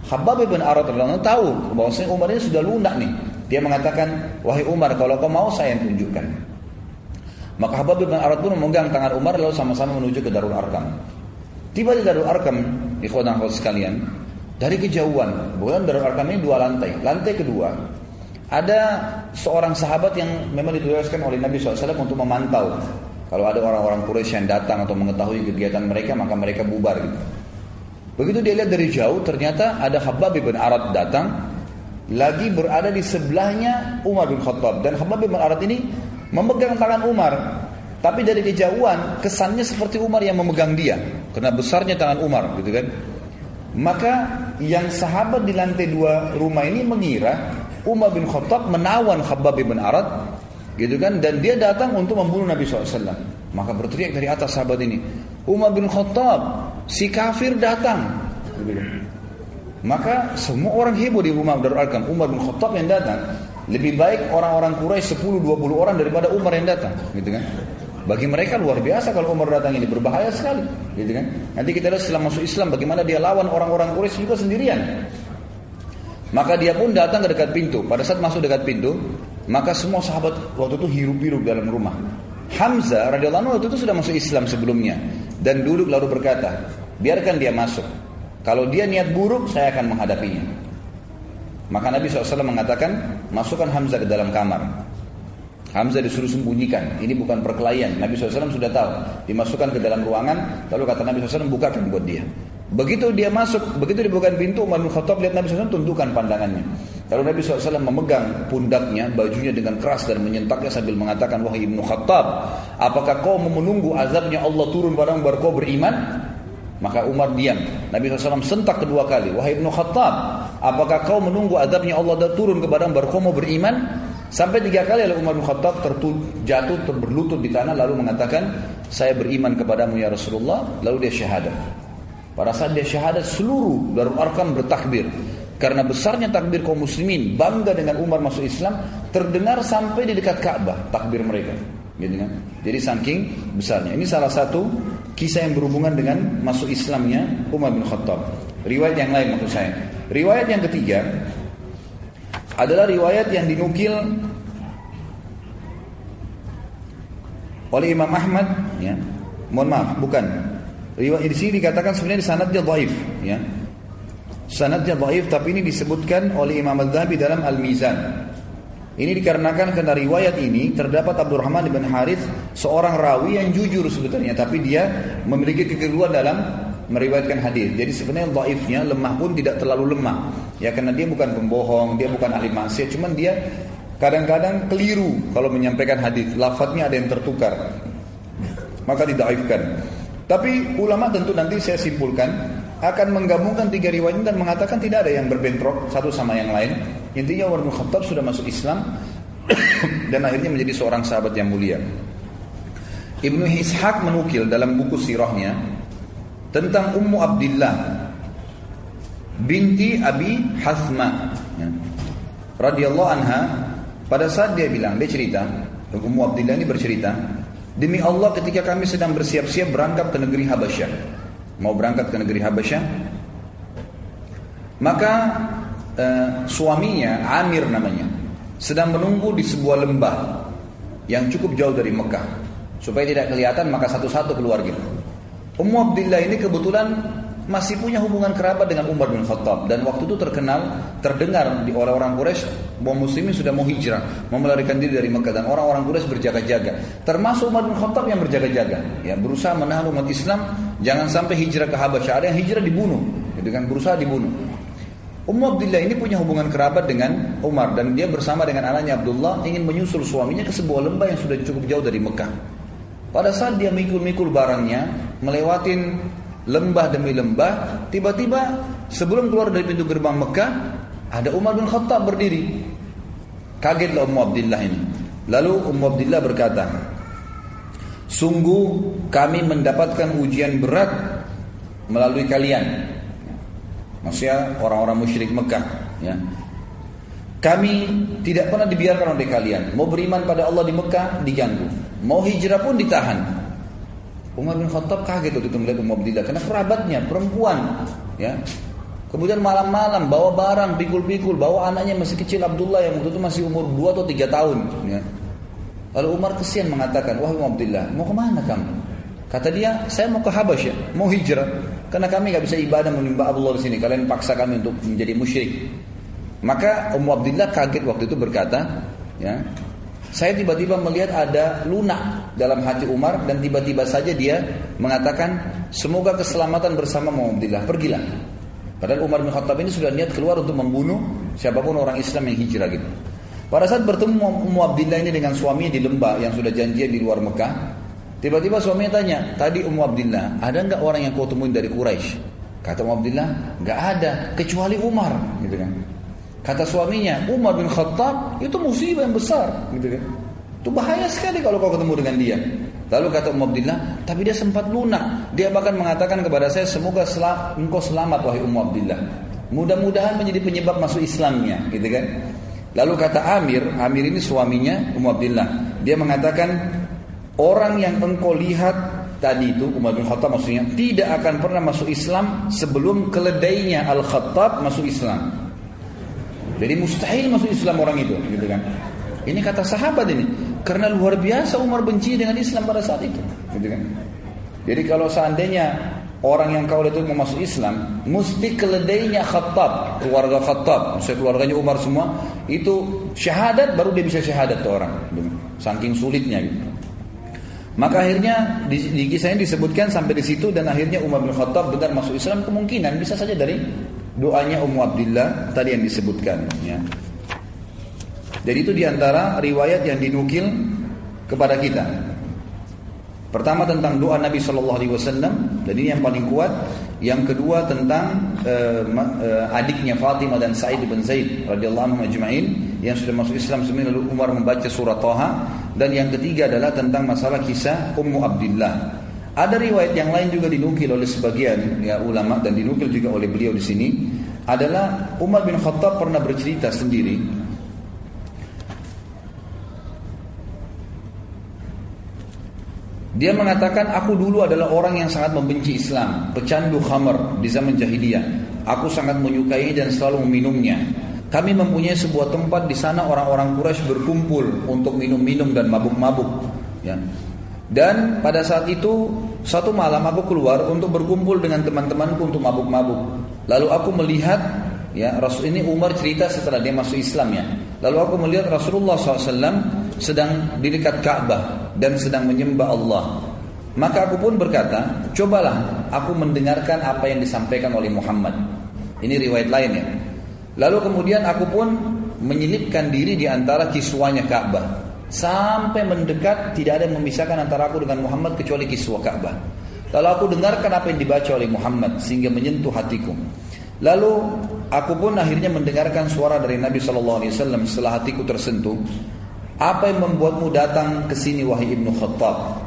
Khabbab bin Arad radhiyallahu anhu tahu bahwasanya Umar ini sudah lunak nih. Dia mengatakan, wahai Umar, kalau kau mau saya yang tunjukkan. Maka Khabbab bin Arad pun memegang tangan Umar lalu sama-sama menuju ke Darul Arqam. Tiba di Darul Arqam, ikhwan dan akhwat sekalian, dari kejauhan, bukan Darul Arqam ini 2 lantai. Lantai kedua, ada seorang sahabat yang memang ditugaskan oleh Nabi SAW untuk memantau. Kalau ada orang-orang Quraisy yang datang atau mengetahui kegiatan mereka, maka mereka bubar gitu. Begitu dia lihat dari jauh, ternyata ada Khabbab bin Arad datang, lagi berada di sebelahnya Umar bin Khattab. Dan Khabbab bin Arad ini memegang tangan Umar, tapi dari kejauhan kesannya seperti Umar yang memegang dia, karena besarnya tangan Umar, gitu kan. Maka yang sahabat di lantai 2 rumah ini mengira Umar bin Khattab menawan Khabbab bin Arad, gitu kan, dan dia datang untuk membunuh Nabi SAW. Maka berteriak dari atas sahabat ini, Umar bin Khattab, si kafir datang. Maka semua orang heboh di rumah Darul Arqam. Umar bin Khattab yang datang. Lebih baik orang-orang Quraisy 10-20 orang daripada Umar yang datang, gitu kan? Bagi mereka luar biasa kalau Umar datang ini, berbahaya sekali, gitu kan? Nanti kita lihat setelah masuk Islam bagaimana dia lawan orang-orang Quraisy juga sendirian. Maka dia pun datang ke dekat pintu. Pada saat masuk dekat pintu, maka semua sahabat waktu itu hirup-hirup dalam rumah. Hamzah radhiyallahu anhu waktu itu sudah masuk Islam sebelumnya dan duduk lalu berkata, biarkan dia masuk. Kalau dia niat buruk, saya akan menghadapinya. Maka Nabi SAW mengatakan, masukkan Hamzah ke dalam kamar. Hamzah disuruh sembunyikan. Ini bukan perkelahian. Nabi SAW sudah tahu. Dimasukkan ke dalam ruangan. Lalu kata Nabi SAW, bukakan buat dia. Begitu dia masuk, begitu dibukakan pintu, Umar bin Khattab lihat Nabi SAW, tundukkan pandangannya. Lalu Nabi SAW memegang pundaknya, bajunya dengan keras dan menyentaknya sambil mengatakan, wahai Ibnu Khattab, apakah kau menunggu azabnya Allah turun padamu baru kau beriman? Maka Umar diam. Nabi SAW sentak kedua kali. Wahai Ibnu Khattab, apakah kau menunggu azabnya Allah turun kepadamu baru kau mau beriman? Sampai 3 kali Umar bin Khattab jatuh berlutut di tanah lalu mengatakan, saya beriman kepadamu ya Rasulullah. Lalu dia syahadat. Pada saat dia syahadat, seluruh Darul Arqam bertakbir. Karena besarnya takbir kaum muslimin, bangga dengan Umar masuk Islam, terdengar sampai di dekat Ka'bah takbir mereka. Gitu kan? Jadi saking besarnya. Ini salah satu kisah yang berhubungan dengan masuk Islamnya Umar bin Khattab. Riwayat yang lain maksud saya. Riwayat yang ketiga adalah riwayat yang dinukil oleh Imam Ahmad, ya. Mohon maaf, bukan. Riwayat di sini dikatakan sebenarnya sanadnya dhaif, ya. Sanadnya dhaif, tapi ini disebutkan oleh Imam Al-Dhahabi dalam Al-Mizan. Ini dikarenakan karena riwayat ini terdapat Abdurrahman bin Harith, seorang rawi yang jujur sebetulnya, tapi dia memiliki kekeliruan dalam meriwayatkan hadis. Jadi sebenarnya dhaifnya, lemah pun tidak terlalu lemah. Ya karena dia bukan pembohong, dia bukan ahli maksiat, cuman dia kadang-kadang keliru kalau menyampaikan hadis, lafadznya ada yang tertukar. Maka didhaifkan. Tapi ulama tentu nanti saya simpulkan akan menggabungkan 3 riwayat dan mengatakan tidak ada yang berbentrok satu sama yang lain. Intinya Umar bin Khattab sudah masuk Islam dan akhirnya menjadi seorang sahabat yang mulia. Ibnu Ishaq menukil dalam buku sirahnya tentang Ummu Abdillah binti Abi Hathma, ya, radhiyallahu anha. Pada saat dia bilang, dia cerita, Ummu Abdillah ini bercerita, demi Allah ketika kami sedang bersiap-siap berangkat ke negeri Habasyah, mau berangkat ke negeri Habasyah, maka suaminya Amir namanya sedang menunggu di sebuah lembah yang cukup jauh dari Mekah supaya tidak kelihatan, maka satu-satu keluar gitu. Ummu Abdillah ini kebetulan masih punya hubungan kerabat dengan Umar bin Khattab dan waktu itu terdengar di orang-orang Quraisy bahwa muslimin sudah mau hijrah, mau melarikan diri dari Mekah, dan orang-orang Quraisy berjaga-jaga, termasuk Umar bin Khattab yang berjaga-jaga, ya, berusaha menahan umat Islam jangan sampai hijrah ke Habasyah. Ada yang hijrah dibunuh, gitu kan, berusaha dibunuh. Ummu Abdillah ini punya hubungan kerabat dengan Umar dan dia bersama dengan anaknya Abdullah ingin menyusul suaminya ke sebuah lembah yang sudah cukup jauh dari Mekah. Pada saat dia mikul-mikul barangnya, melewatin lembah demi lembah, tiba-tiba sebelum keluar dari pintu gerbang Mekah, ada Umar bin Khattab berdiri. Kagetlah Ummu Abdillah ini. Lalu Ummu Abdillah berkata, sungguh kami mendapatkan ujian berat melalui kalian. Maksudnya orang-orang musyrik Mekah, ya. Kami tidak pernah dibiarkan oleh kalian. Mau beriman pada Allah di Mekah diganggu, mau hijrah pun ditahan. Umar bin Khattab kaget waktu itu melihat Ummu Abdillah karena kerabatnya perempuan, ya. Kemudian malam-malam bawa barang, pikul-pikul, bawa anaknya masih kecil Abdullah yang waktu itu masih umur 2 atau 3 tahun, ya. Lalu Umar kesian mengatakan, wahai Ummu Abdillah, mau kemana kamu? Kata dia, saya mau ke Habasyah, mau hijrah. Karena kami gak bisa ibadah menyembah Allah di sini. Kalian paksa kami untuk menjadi musyrik. Maka Ummu Abdillah kaget waktu itu berkata, ya, saya tiba-tiba melihat ada lunak dalam hati Umar dan tiba-tiba saja dia mengatakan, semoga keselamatan bersama Ummu Abdillah, pergilah. Padahal Umar bin Khattab ini sudah niat keluar untuk membunuh siapapun orang Islam yang hijrah gitu. Pada saat bertemu Ummu Abdillah ini dengan suaminya di lembah yang sudah janjian di luar Mekah, tiba-tiba suaminya tanya, tadi Ummu Abdillah, ada enggak orang yang kau temuin dari Quraisy? Kata Ummu Abdillah, enggak ada, kecuali Umar, gitu kan. Kata suaminya, Umar bin Khattab itu musibah yang besar, gitu kan. Itu bahaya sekali kalau kau ketemu dengan dia. Lalu kata Ummu Abdillah, tapi dia sempat lunak. Dia bahkan mengatakan kepada saya, semoga engkau selamat wahai Ummu Abdillah. mudah-mudahan menjadi penyebab masuk Islamnya, gitu kan. Lalu kata Amir ini suaminya Ummu Abdillah, dia mengatakan orang yang engkau lihat tadi itu, Umar bin Khattab maksudnya, tidak akan pernah masuk Islam sebelum keledainya Al-Khattab masuk Islam. Jadi mustahil masuk Islam orang itu, gitu kan. Ini kata sahabat ini, karena luar biasa Umar benci dengan Islam pada saat itu, gitu kan. Jadi kalau seandainya orang yang kau lihat itu mau masuk Islam, mesti keledainya Khattab, keluarga Khattab, maksudnya keluarganya Umar semua, itu syahadat baru dia bisa syahadat tuh orang, saking sulitnya gitu. Maka akhirnya di kisah ini disebutkan sampai di situ, dan akhirnya Umar bin Khattab benar masuk Islam, kemungkinan bisa saja dari doanya Ummu Abdillah tadi yang disebutkan, ya. Jadi itu diantara riwayat yang dinukil kepada kita. Pertama tentang doa Nabi SAW, dan ini yang paling kuat. Yang kedua tentang adiknya Fatimah dan Sa'id bin Zaid radhiyallahu anhum ajma'in yang sudah masuk Islam sebelum lalu Umar membaca surah Thaha. Dan yang ketiga adalah tentang masalah kisah Ummu Abdillah. Ada riwayat yang lain juga dinukil oleh sebagian ya ulama, dan dinukil juga oleh beliau di sini, adalah Umar bin Khattab pernah bercerita sendiri. Dia mengatakan, aku dulu adalah orang yang sangat membenci Islam, pecandu khamar di zaman jahiliyah. Aku sangat menyukai dan selalu meminumnya. Kami mempunyai sebuah tempat di sana orang-orang Quraisy berkumpul untuk minum-minum dan mabuk-mabuk. Ya. Dan pada saat itu, satu malam aku keluar untuk berkumpul dengan teman-temanku untuk mabuk-mabuk. Lalu aku melihat, ya Rasul ini Umar cerita setelah dia masuk Islam ya. Lalu aku melihat Rasulullah SAW sedang di dekat Ka'bah dan sedang menyembah Allah. Maka aku pun berkata, cobalah aku mendengarkan apa yang disampaikan oleh Muhammad. Ini riwayat lain ya. Lalu kemudian aku pun menyelipkan diri di antara kiswanya Ka'bah, sampai mendekat, tidak ada yang memisahkan antara aku dengan Muhammad kecuali kiswah Ka'bah. Lalu aku dengarkan apa yang dibaca oleh Muhammad sehingga menyentuh hatiku. Lalu aku pun akhirnya mendengarkan suara dari Nabi SAW setelah hatiku tersentuh. Apa yang membuatmu datang ke sini wahai Ibnu Khattab?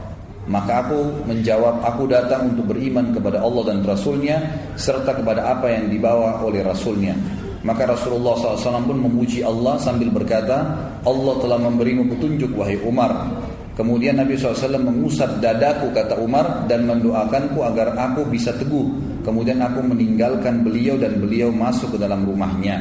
Maka aku menjawab, aku datang untuk beriman kepada Allah dan Rasulnya, serta kepada apa yang dibawa oleh Rasulnya. Maka Rasulullah SAW pun memuji Allah sambil berkata, Allah telah memberimu petunjuk wahai Umar. Kemudian Nabi SAW mengusap dadaku, kata Umar, dan mendoakanku agar aku bisa teguh. Kemudian aku meninggalkan beliau dan beliau masuk ke dalam rumahnya.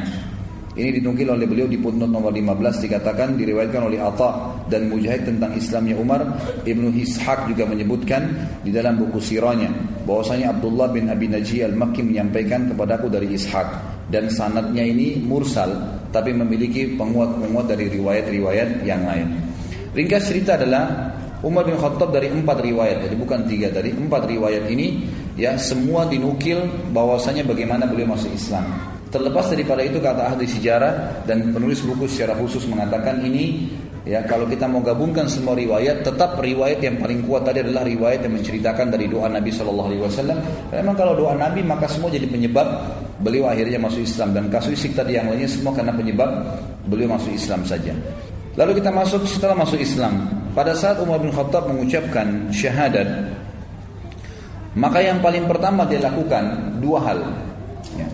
Ini dinukil oleh beliau di footnote nomor 15, dikatakan diriwayatkan oleh Atha dan Mujahid tentang Islamnya Umar. Ibnu Ishaq juga menyebutkan di dalam buku sirahnya bahwasanya Abdullah bin Abi Najih al-Makki menyampaikan kepadaku dari Ishaq, dan sanadnya ini mursal tapi memiliki penguat-penguat dari riwayat-riwayat yang lain. Ringkas cerita adalah Umar bin Khattab dari 4 riwayat, jadi bukan 3, dari 4 riwayat ini ya semua dinukil bahwasanya bagaimana beliau masuk Islam. Terlepas daripada itu, kata ahli sejarah dan penulis buku secara khusus mengatakan ini ya, kalau kita mau gabungkan semua riwayat, tetap riwayat yang paling kuat tadi adalah riwayat yang menceritakan dari doa Nabi SAW. Memang kalau doa Nabi maka semua jadi penyebab beliau akhirnya masuk Islam, dan kasuistik tadi yang lainnya semua karena penyebab beliau masuk Islam saja. Lalu kita masuk setelah masuk Islam. Pada saat Umar bin Khattab mengucapkan syahadat, maka yang paling pertama dia lakukan 2 hal. Ya.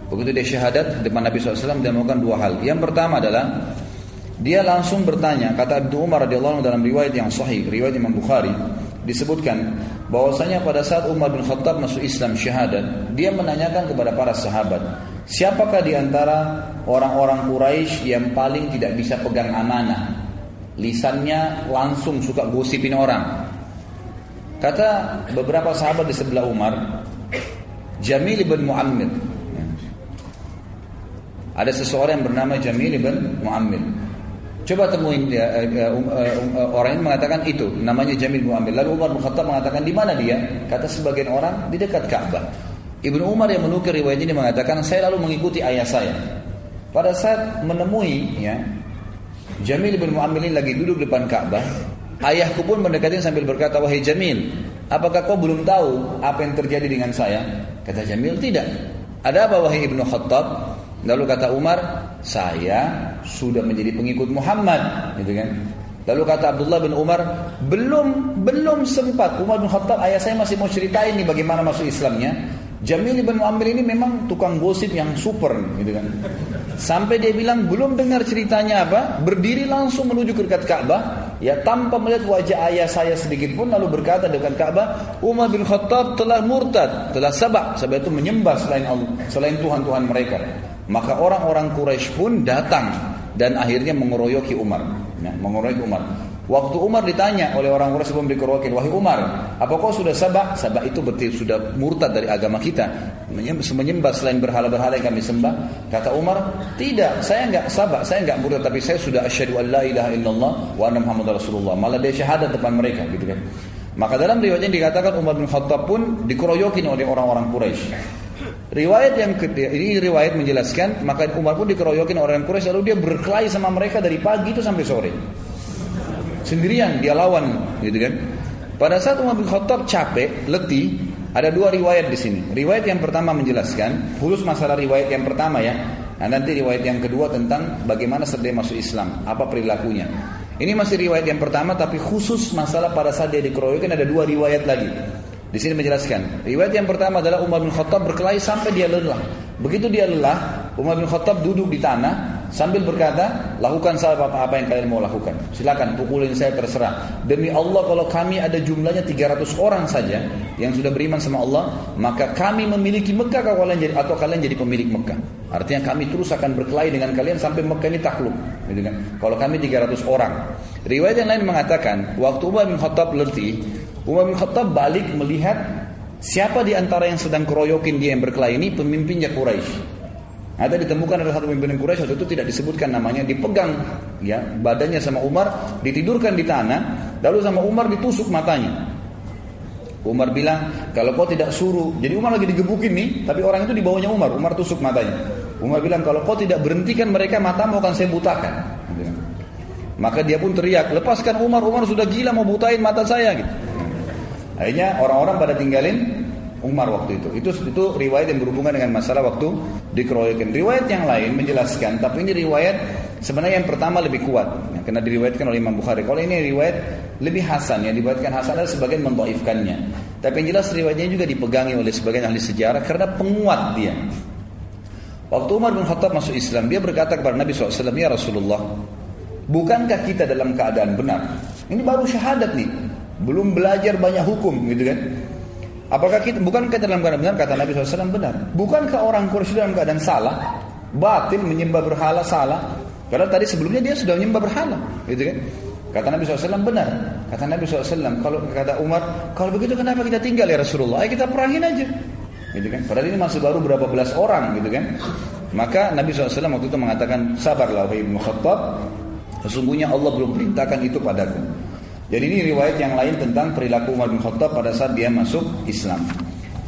Begitu dia syahadat depan Nabi SAW, dia melakukan 2 hal. Yang pertama adalah dia langsung bertanya. Kata Ibnu Umar radhiyallahu anhu dalam riwayat yang sahih, riwayat Imam Bukhari, disebutkan bahwasanya pada saat Umar bin Khattab masuk Islam syahadat, dia menanyakan kepada para sahabat, siapakah di antara orang-orang Quraisy yang paling tidak bisa pegang amanah, lisannya langsung suka gosipin orang. Kata beberapa sahabat di sebelah Umar, Jamil bin Mu'ammir. Ada seseorang yang bernama Jamil bin Mu'ammir. Coba temuin orang ini mengatakan itu namanya Jamil bin Mu'ammir. Lalu Umar bin Khattab mengatakan, di mana dia? Kata sebagian orang, di dekat Ka'bah. Ibnu Umar yang menukir riwayat ini mengatakan, saya lalu mengikuti ayah saya. Pada saat menemui ya, Jamil bin Mu'ammir ini lagi duduk depan Ka'bah, ayahku pun mendekati sambil berkata, wahai Jamil, apakah kau belum tahu apa yang terjadi dengan saya? Kata Jamil, tidak. Ada apa wahai Ibnu Khattab? Lalu kata Umar, saya sudah menjadi pengikut Muhammad, gitu kan? Lalu kata Abdullah bin Umar, belum sempat Umar bin Khattab, ayah saya masih mau ceritain nih bagaimana masuk Islamnya. Jamil bin Muammar ini memang tukang gosip yang super gitu kan. Sampai dia bilang belum dengar ceritanya apa, berdiri langsung menuju ke dekat Ka'bah, ya tanpa melihat wajah ayah saya sedikit pun, lalu berkata dekat Ka'bah, Umar bin Khattab telah murtad, telah sabak itu menyembah selain Allah, selain Tuhan-Tuhan mereka. Maka orang-orang Quraisy pun datang dan akhirnya mengeroyoki Umar. Ya, mengeroyoki Umar. Waktu Umar ditanya oleh orang Quraisy sebelum dikeroyokin, wahai Umar, apa kau sudah sabak? Sabak itu berarti sudah murtad dari agama kita, menyembah selain berhala-berhala yang kami sembah. Kata Umar, tidak, saya enggak sabak, saya enggak murtad, tapi saya sudah asyhadu an la ilaha illallah wa anna muhammadar rasulullah. Malah dia syahadat depan mereka gitu kan. Maka dalam riwayatnya dikatakan Umar bin Khattab pun dikeroyokin oleh orang-orang Quraisy. Riwayat yang kedua, ini riwayat menjelaskan, maka Umar pun dikeroyokin orang Quraisy, lalu dia berkelahi sama mereka dari pagi itu sampai sore. Sendirian dia lawan gitu kan. Pada saat Umar bin Khattab capek, letih, ada dua riwayat di sini. Riwayat yang pertama menjelaskan khusus masalah riwayat yang pertama ya. Nah, nanti riwayat yang kedua tentang bagaimana setelah masuk Islam, apa perilakunya. Ini masih riwayat yang pertama tapi khusus masalah pada saat dia dikeroyokin ada dua riwayat lagi. Di sini menjelaskan. Riwayat yang pertama adalah Umar bin Khattab berkelahi sampai dia lelah. Begitu dia lelah, Umar bin Khattab duduk di tanah sambil berkata, lakukan saya apa yang kalian mau lakukan. Silakan pukulin saya, terserah. Demi Allah kalau kami ada jumlahnya 300 orang saja yang sudah beriman sama Allah, maka kami memiliki Mekah atau kalian jadi pemilik Mekah. Artinya kami terus akan berkelahi dengan kalian sampai Mekah ini takluk. Gitu kan? Kalau kami 300 orang. Riwayat yang lain mengatakan, waktu Umar bin Khattab letih, Umar bin Khattab balik melihat siapa di antara yang sedang keroyokin dia yang berkelahi ini, pemimpinnya Quraisy. Ada ditemukan ada satu pemimpin Quraisy, waktu itu tidak disebutkan namanya, dipegang ya badannya sama Umar, ditidurkan di tanah, lalu sama Umar ditusuk matanya. Umar bilang, kalau kau tidak suruh, jadi Umar lagi digebukin nih, tapi orang itu di bawahnya Umar tusuk matanya. Umar bilang, kalau kau tidak berhentikan mereka, matamu akan saya butakan. Maka dia pun teriak, lepaskan Umar sudah gila mau butain mata saya gitu. Akhirnya orang-orang pada tinggalin Umar waktu itu. Itu riwayat yang berhubungan dengan masalah waktu dikeroyokin. Riwayat yang lain menjelaskan, tapi ini riwayat sebenarnya yang pertama lebih kuat ya, karena diriwayatkan oleh Imam Bukhari. Kalau ini riwayat lebih hasan, yang diriwayatkan hasan adalah sebagian mendhaifkannya. Tapi yang jelas riwayatnya juga dipegangi oleh sebagian ahli sejarah karena penguat dia. Waktu Umar bin Khattab masuk Islam, dia berkata kepada Nabi SAW, ya Rasulullah, bukankah kita dalam keadaan benar? Ini baru syahadat nih, belum belajar banyak hukum gitu kan. Apakah kita, bukankah dalam keadaan benar? Kata Nabi SAW, benar. Bukankah orang Quraisy dalam keadaan salah, batil, menyembah berhala, salah? Karena tadi sebelumnya dia sudah menyembah berhala, gitu kan? Kata Nabi SAW, benar. Kata Nabi SAW, kalau kata Umar, kalau begitu kenapa kita tinggal ya Rasulullah? Ayo kita perangin aja, gitu kan? Padahal ini masih baru berapa belas orang, gitu kan? Maka Nabi SAW waktu itu mengatakan, sabarlah wahai Ibnu Khattab, sesungguhnya Allah belum perintahkan itu padaku. Jadi ini riwayat yang lain tentang perilaku Umar bin Khattab pada saat dia masuk Islam.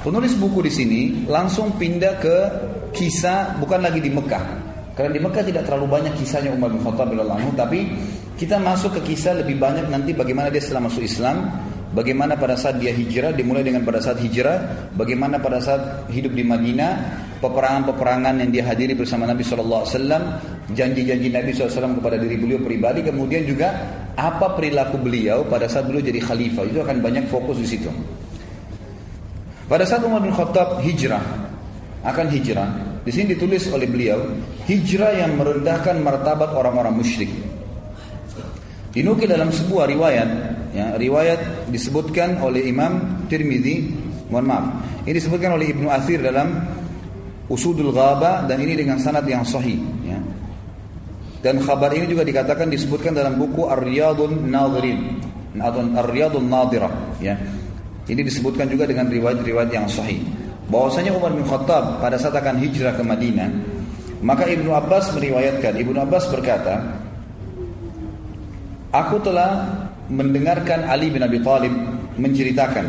Penulis buku di sini langsung pindah ke kisah, bukan lagi di Mekah. Karena di Mekah tidak terlalu banyak kisahnya Umar bin Khattab radhiyallahu anhu, tapi kita masuk ke kisah lebih banyak nanti bagaimana dia setelah masuk Islam, bagaimana pada saat dia hijrah, dimulai dengan pada saat hijrah, bagaimana pada saat hidup di Madinah, peperangan-peperangan yang dia hadiri bersama Nabi SAW, janji-janji Nabi SAW kepada diri beliau pribadi, kemudian juga apa perilaku beliau pada saat beliau jadi khalifah. Itu akan banyak fokus di situ. Pada saat Umar bin Khattab akan hijrah, di sini ditulis oleh beliau, hijrah yang merendahkan martabat orang-orang musyrik. Dinukil dalam sebuah riwayat, ya, riwayat disebutkan oleh Imam Tirmidzi, ini disebutkan oleh Ibnu Athir dalam Usudul Ghaba, dan ini dengan sanad yang sahih ya. Dan khabar ini juga dikatakan disebutkan dalam buku Ar-Riyadun Nadhirin atau Ar-Riyadun Nadhirah ya. Ini disebutkan juga dengan riwayat-riwayat yang sahih bahwasanya Umar bin Khattab pada saat akan hijrah ke Madinah, maka Ibnu Abbas meriwayatkan, Ibnu Abbas berkata, aku telah mendengarkan Ali bin Abi Thalib menceritakan,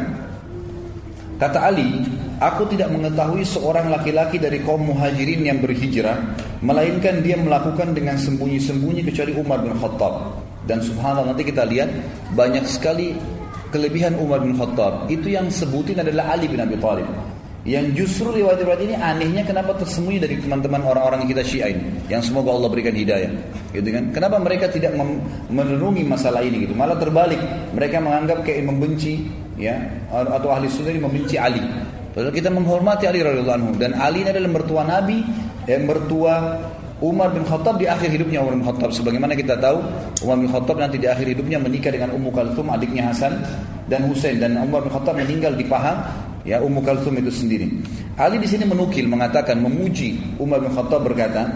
kata Ali, aku tidak mengetahui seorang laki-laki dari kaum muhajirin yang berhijrah, melainkan dia melakukan dengan sembunyi-sembunyi kecuali Umar bin Khattab. Dan subhanallah, nanti kita lihat banyak sekali kelebihan Umar bin Khattab. Itu yang sebutin adalah Ali bin Abi Thalib. Yang justru riwayat-riwayat ini anehnya kenapa tersembunyi dari teman-teman orang-orang kita Syiah ini, yang semoga Allah berikan hidayah, gitu kan? Kenapa mereka tidak merenungi masalah ini gitu? Malah terbalik, mereka menganggap kayak membenci ya, atau ahli sunnah ini membenci Ali. Padahal kita menghormati Ali radhiyallahu anhu, dan Ali ini adalah mertua Nabi, mertua Umar bin Khattab di akhir hidupnya Umar bin Khattab. Sebagaimana kita tahu, Umar bin Khattab nanti di akhir hidupnya menikah dengan Ummu Kalthum, adiknya Hasan dan Husain, dan Umar bin Khattab meninggal di paha ya Ummu Kalthum itu sendiri. Ali di sini menukil, mengatakan, memuji Umar bin Khattab, berkata,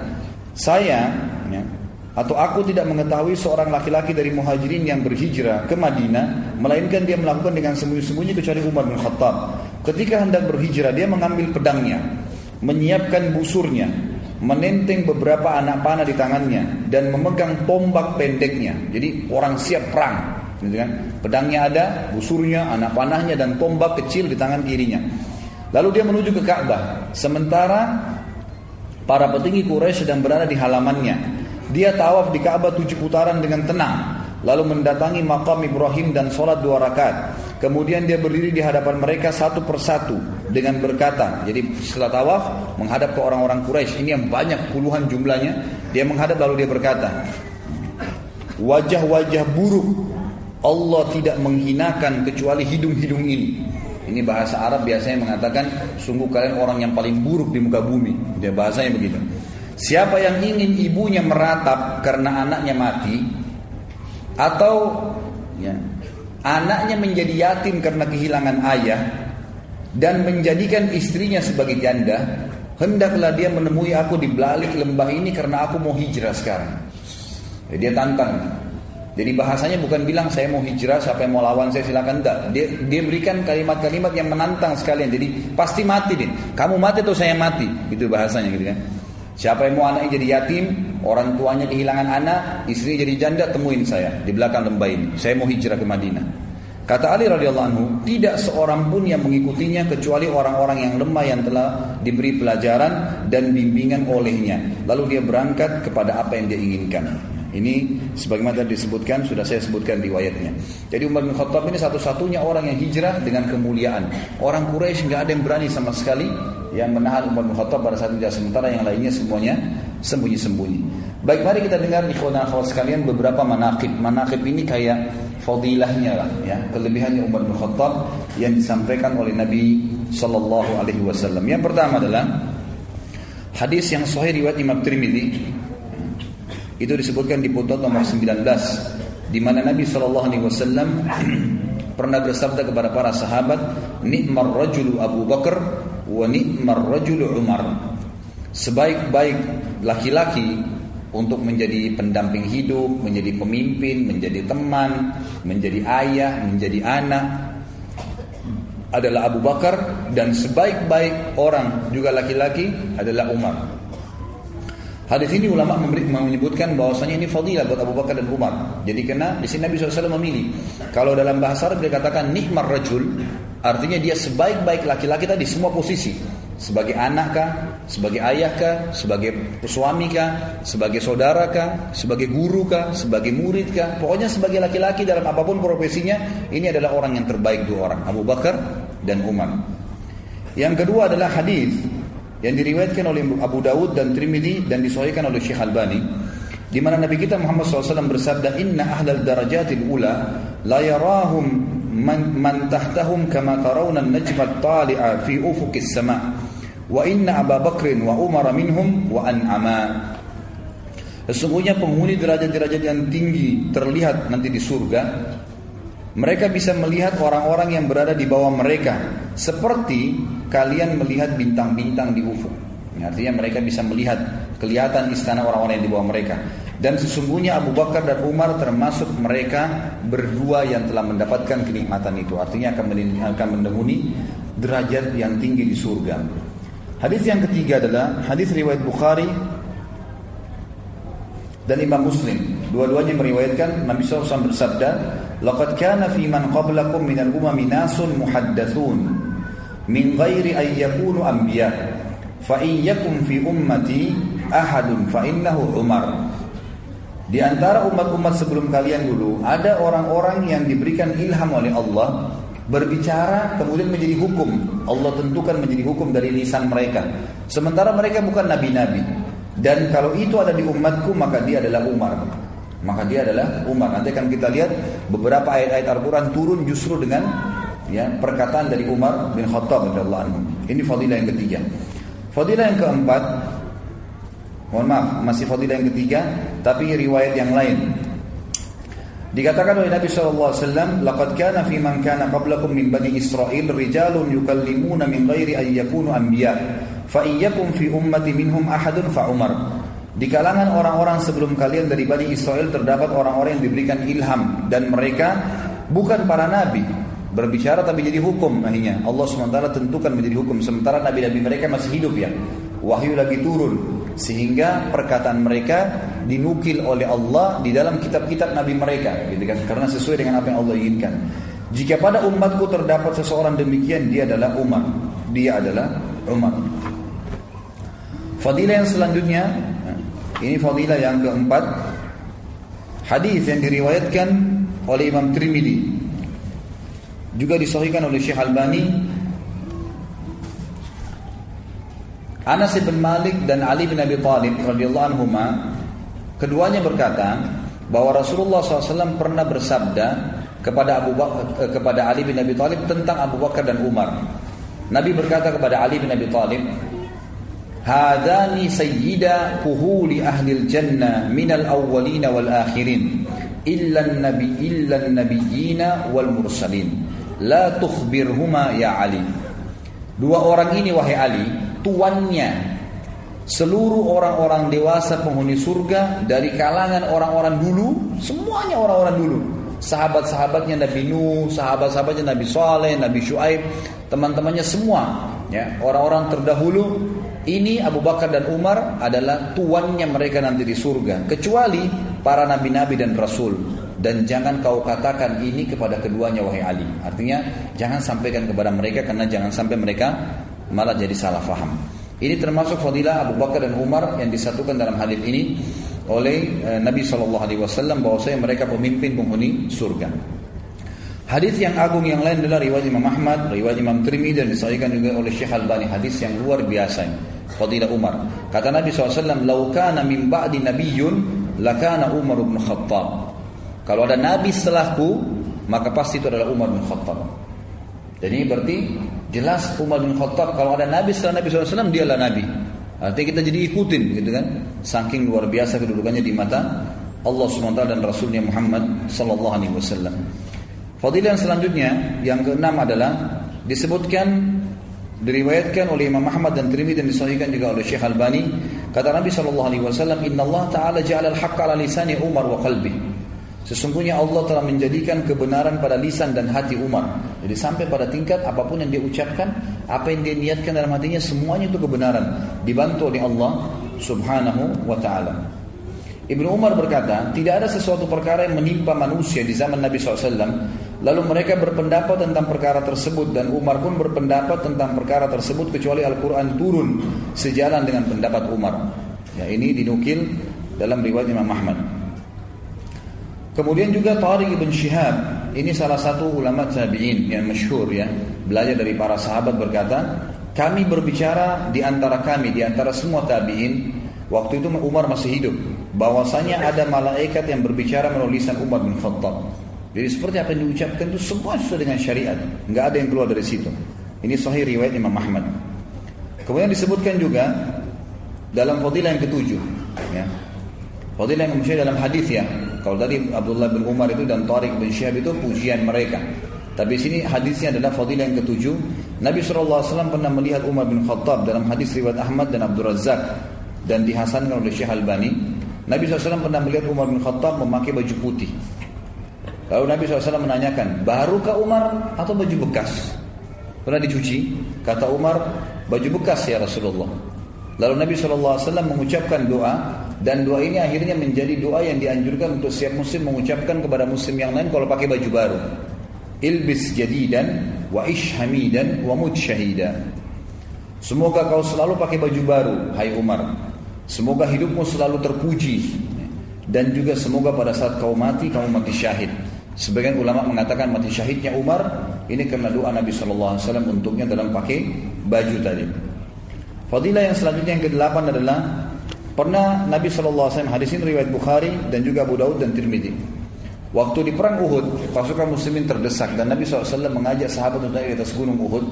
saya ya, atau aku tidak mengetahui seorang laki-laki dari Muhajirin yang berhijrah ke Madinah melainkan dia melakukan dengan sembunyi-sembunyi kecuali Umar bin Khattab. Ketika hendak berhijrah, dia mengambil pedangnya, menyiapkan busurnya, menenteng beberapa anak panah di tangannya, dan memegang tombak pendeknya. Jadi orang siap perang, gitu kan? Pedangnya ada, busurnya, anak panahnya, dan tombak kecil di tangan kirinya. Lalu dia menuju ke Ka'bah, sementara para petinggi Quraisy sedang berada di halamannya. Dia tawaf di Ka'bah 7 putaran dengan tenang, lalu mendatangi makam Ibrahim dan sholat 2 rakaat. Kemudian dia berdiri di hadapan mereka satu persatu dengan berkata, jadi setelah tawaf menghadap ke orang-orang Quraisy, ini yang banyak puluhan jumlahnya, dia menghadap lalu dia berkata, wajah-wajah buruk Allah tidak menghinakan kecuali hidung-hidung ini. Ini bahasa Arab biasanya mengatakan, sungguh kalian orang yang paling buruk di muka bumi. Dia bahasanya begitu. Siapa yang ingin ibunya meratap karena anaknya mati, atau ya, anaknya menjadi yatim karena kehilangan ayah, dan menjadikan istrinya sebagai janda, hendaklah dia menemui aku di balik lembah ini karena aku mau hijrah sekarang. Jadi dia tantang. Jadi bahasanya bukan bilang saya mau hijrah, siapa yang mau lawan saya silakan, enggak. Dia berikan kalimat-kalimat yang menantang sekalian. Jadi pasti mati deh. Kamu mati atau saya mati? Itu bahasanya gitu kan. Siapa yang mau anaknya jadi yatim, orang tuanya kehilangan anak, istrinya jadi janda, temuin saya di belakang lembah ini. Saya mau hijrah ke Madinah. Kata Ali radhiyallahu anhu, tidak seorang pun yang mengikutinya kecuali orang-orang yang lemah yang telah diberi pelajaran dan bimbingan olehnya. Lalu dia berangkat kepada apa yang dia inginkan. Ini sebagaimana tadi disebutkan, sudah saya sebutkan riwayatnya. Jadi Umar bin Khattab ini satu-satunya orang yang hijrah dengan kemuliaan. Orang Quraisy nggak ada yang berani sama sekali yang menahan Umar bin Khattab pada saat itu, sementara yang lainnya semuanya sembunyi-sembunyi. Baik, mari kita dengar ikhwan dan akhwat sekalian beberapa manaqib. Manaqib ini kayak fadilahnya lah, ya, kelebihannya Umar bin Khattab yang disampaikan oleh Nabi sallallahu alaihi wasallam. Yang pertama adalah hadis yang sahih riwayat Imam Tirmidzi. Itu disebutkan di footnote nomor 19, di mana Nabi SAW pernah bersabda kepada para sahabat, ni'mar rajulu Abu Bakar wa ni'mar rajulu Umar. Sebaik-baik laki-laki untuk menjadi pendamping hidup, menjadi pemimpin, menjadi teman, menjadi ayah, menjadi anak adalah Abu Bakar, dan sebaik-baik orang juga laki-laki adalah Umar. Hadis ini ulama menyebutkan bahwasanya ini fadilah buat Abu Bakar dan Umar. Jadi karena di sini Nabi SAW memilih. Kalau dalam bahasa Arab dia katakan ni'mar rajul, artinya dia sebaik-baik laki-laki tadi semua posisi. Sebagai anak kah, sebagai ayah kah, sebagai suami kah, sebagai saudara kah, sebagai guru kah, sebagai murid kah, pokoknya sebagai laki-laki dalam apapun profesinya, ini adalah orang yang terbaik dua orang, Abu Bakar dan Umar. Yang kedua adalah hadis yang diriwayatkan oleh Abu Dawud dan Tirmidzi dan disahihkan oleh Syekh Albani, di mana Nabi kita Muhammad SAW bersabda, inna ahlal darajatil ula la yarahum man tahtahum kama tarawna an-najma at-tali'a fi ufuqis sama' wa inna Abu Bakrin wa Umar minhum wa an'ama. Sesungguhnya penghuni derajat-derajat yang tinggi terlihat nanti di surga, mereka bisa melihat orang-orang yang berada di bawah mereka seperti kalian melihat bintang-bintang di ufuk. Artinya mereka bisa melihat, kelihatan istana orang-orang yang di bawah mereka. Dan sesungguhnya Abu Bakar dan Umar termasuk mereka berdua yang telah mendapatkan kenikmatan itu. Artinya akan menghuni derajat yang tinggi di surga. Hadis yang ketiga adalah hadis riwayat Bukhari dan Imam Muslim. Dua-duanya meriwayatkan Nabi SAW bersabda, laqad kana fi man qablakum minal umami nasun muhaddathun min ghairi an yakunu anbiya fa in yakum fi ummati ahadun fa innahu Umar. Di antara umat-umat sebelum kalian dulu ada orang-orang yang diberikan ilham oleh Allah berbicara kemudian menjadi hukum. Allah tentukan menjadi hukum dari lisan mereka, sementara mereka bukan nabi-nabi. Dan kalau itu ada di umatku maka dia adalah Umar. Maka dia adalah Umar. Nanti akan kita lihat beberapa ayat-ayat Al-Quran turun justru dengan ya, perkataan dari Umar bin Khattab radhiyallahu anhu. Ini fadilah yang ketiga. Fadilah yang keempat, mohon maaf, masih fadilah yang ketiga, tapi riwayat yang lain. Dikatakan oleh Nabi SAW, laqad kana fi man kana qablakum min bani Israil rijalun yukallimuna min ghairi an yakunu anbiya, fa iyyakum fi ummati minhum ahadun fa Umar. Di kalangan orang-orang sebelum kalian dari Bani Israel terdapat orang-orang yang diberikan ilham dan mereka bukan para nabi, berbicara tapi jadi hukum. Akhirnya Allah SWT tentukan menjadi hukum, sementara nabi-nabi mereka masih hidup ya, wahyu lagi turun, sehingga perkataan mereka dinukil oleh Allah di dalam kitab-kitab nabi mereka, gitu kan? Karena sesuai dengan apa yang Allah inginkan. Jika pada umatku terdapat seseorang demikian, dia adalah Umar. Dia adalah Umar. Fadilah yang selanjutnya, ini fadilah yang keempat, hadis yang diriwayatkan oleh Imam Tirmidzi, juga disahihkan oleh Syekh Albani. Anas bin Malik dan Ali bin Abi Thalib radhiyallahu anhuma, keduanya berkata bahwa Rasulullah SAW pernah bersabda kepada Ali bin Abi Thalib tentang Abu Bakar dan Umar. Nabi berkata kepada Ali bin Abi Thalib, hadani sayyida kuhuli ahlil jannah minal awwalina wal akhirin illa an-nabiyina wal mursalin la tukhbirhuma ya Ali. Dua orang ini wahai Ali, tuannya seluruh orang-orang dewasa penghuni surga dari kalangan orang-orang dulu, semuanya orang-orang dulu, sahabat-sahabatnya Nabi Nuh, sahabat-sahabatnya Nabi Saleh, Nabi Syuaib, teman-temannya semua, ya, orang-orang terdahulu. Ini Abu Bakar dan Umar adalah tuannya mereka nanti di surga, kecuali para nabi-nabi dan rasul. Dan jangan kau katakan ini kepada keduanya wahai Ali. Artinya jangan sampaikan kepada mereka, karena jangan sampai mereka malah jadi salah faham. Ini termasuk fadilah Abu Bakar dan Umar yang disatukan dalam hadis ini oleh Nabi SAW, bahwasanya mereka pemimpin penghuni surga. Hadis yang agung yang lain adalah riwayat Imam Ahmad, riwayat Imam Tirmidzi, dan disahihkan juga oleh Syekh Albani. Hadis yang luar biasa, fadilah Umar. Kata Nabi SAW, "Lau kana min ba'di nabiyyun lakana Umar bin Khattab." Kalau ada nabi setelahku, maka pasti itu adalah Umar bin Khattab. Jadi berarti jelas Umar bin Khattab, kalau ada nabi setelah Nabi SAW, dia adalah nabi. Artinya kita jadi ikutin, gitu kan? Saking luar biasa kedudukannya di mata Allah SWT dan Rasulnya Muhammad SAW. Fadilah yang selanjutnya, yang keenam adalah disebutkan, diriwayatkan oleh Imam Ahmad dan Tirmidzi dan disahihkan juga oleh Syekh Albani. Kata Nabi SAW, Inna Allah Ta'ala ja'ala al-haqqa ala lisani Umar wa qalbi. Sesungguhnya Allah telah menjadikan kebenaran pada lisan dan hati Umar. Jadi sampai pada tingkat apapun yang dia ucapkan, apa yang dia niatkan dalam hatinya, semuanya itu kebenaran, dibantu oleh Allah Subhanahu wa ta'ala. Ibnu Umar berkata, tidak ada sesuatu perkara yang menimpa manusia di zaman Nabi SAW, lalu mereka berpendapat tentang perkara tersebut, dan Umar pun berpendapat tentang perkara tersebut, kecuali Al-Quran turun sejalan dengan pendapat Umar. Ya, ini dinukil dalam riwayat Imam Ahmad. Kemudian juga Tariq ibn Shihab, ini salah satu ulama tabi'in yang masyhur, ya, belajar dari para sahabat, berkata, kami berbicara di antara semua tabi'in, waktu itu Umar masih hidup, bahwasanya ada malaikat yang berbicara melalui lisan Umar bin Khattab. Jadi seperti apa yang diucapkan itu semua sesuai dengan syariat, nggak ada yang keluar dari situ. Ini sahih riwayat Imam Ahmad. Kemudian disebutkan juga dalam fadilah yang ketujuh, ya, fadilah yang masyhur dalam hadis, ya. Kalau tadi Abdullah bin Umar itu dan Tariq bin Syihab itu pujian mereka, tapi sini hadisnya adalah fadilah yang ketujuh. Nabi SAW pernah melihat Umar bin Khattab dalam hadis riwayat Ahmad dan Abdul Razzaq, dan dihasankan oleh Syekh Albani. Nabi SAW pernah melihat Umar bin Khattab memakai baju putih. Lalu Nabi SAW menanyakan, barukah Umar atau baju bekas? Pernah dicuci? Kata Umar, baju bekas ya Rasulullah. Lalu Nabi SAW mengucapkan doa, dan doa ini akhirnya menjadi doa yang dianjurkan untuk setiap muslim mengucapkan kepada muslim yang lain kalau pakai baju baru. Ilbis jadidan wa ish hamidan wa mut syahida. Semoga kau selalu pakai baju baru, hai Umar. Semoga hidupmu selalu terpuji, dan juga semoga pada saat kau mati mati syahid. Sebagian ulama mengatakan mati syahidnya Umar ini karena doa Nabi SAW untuknya dalam pakai baju tadi. Fadilah yang selanjutnya yang ke-8 adalah pernah Nabi SAW, hadis ini riwayat Bukhari dan juga Abu Daud dan Tirmidzi. Waktu di perang Uhud, pasukan muslimin terdesak dan Nabi SAW mengajak sahabat untuk naik di atas gunung Uhud.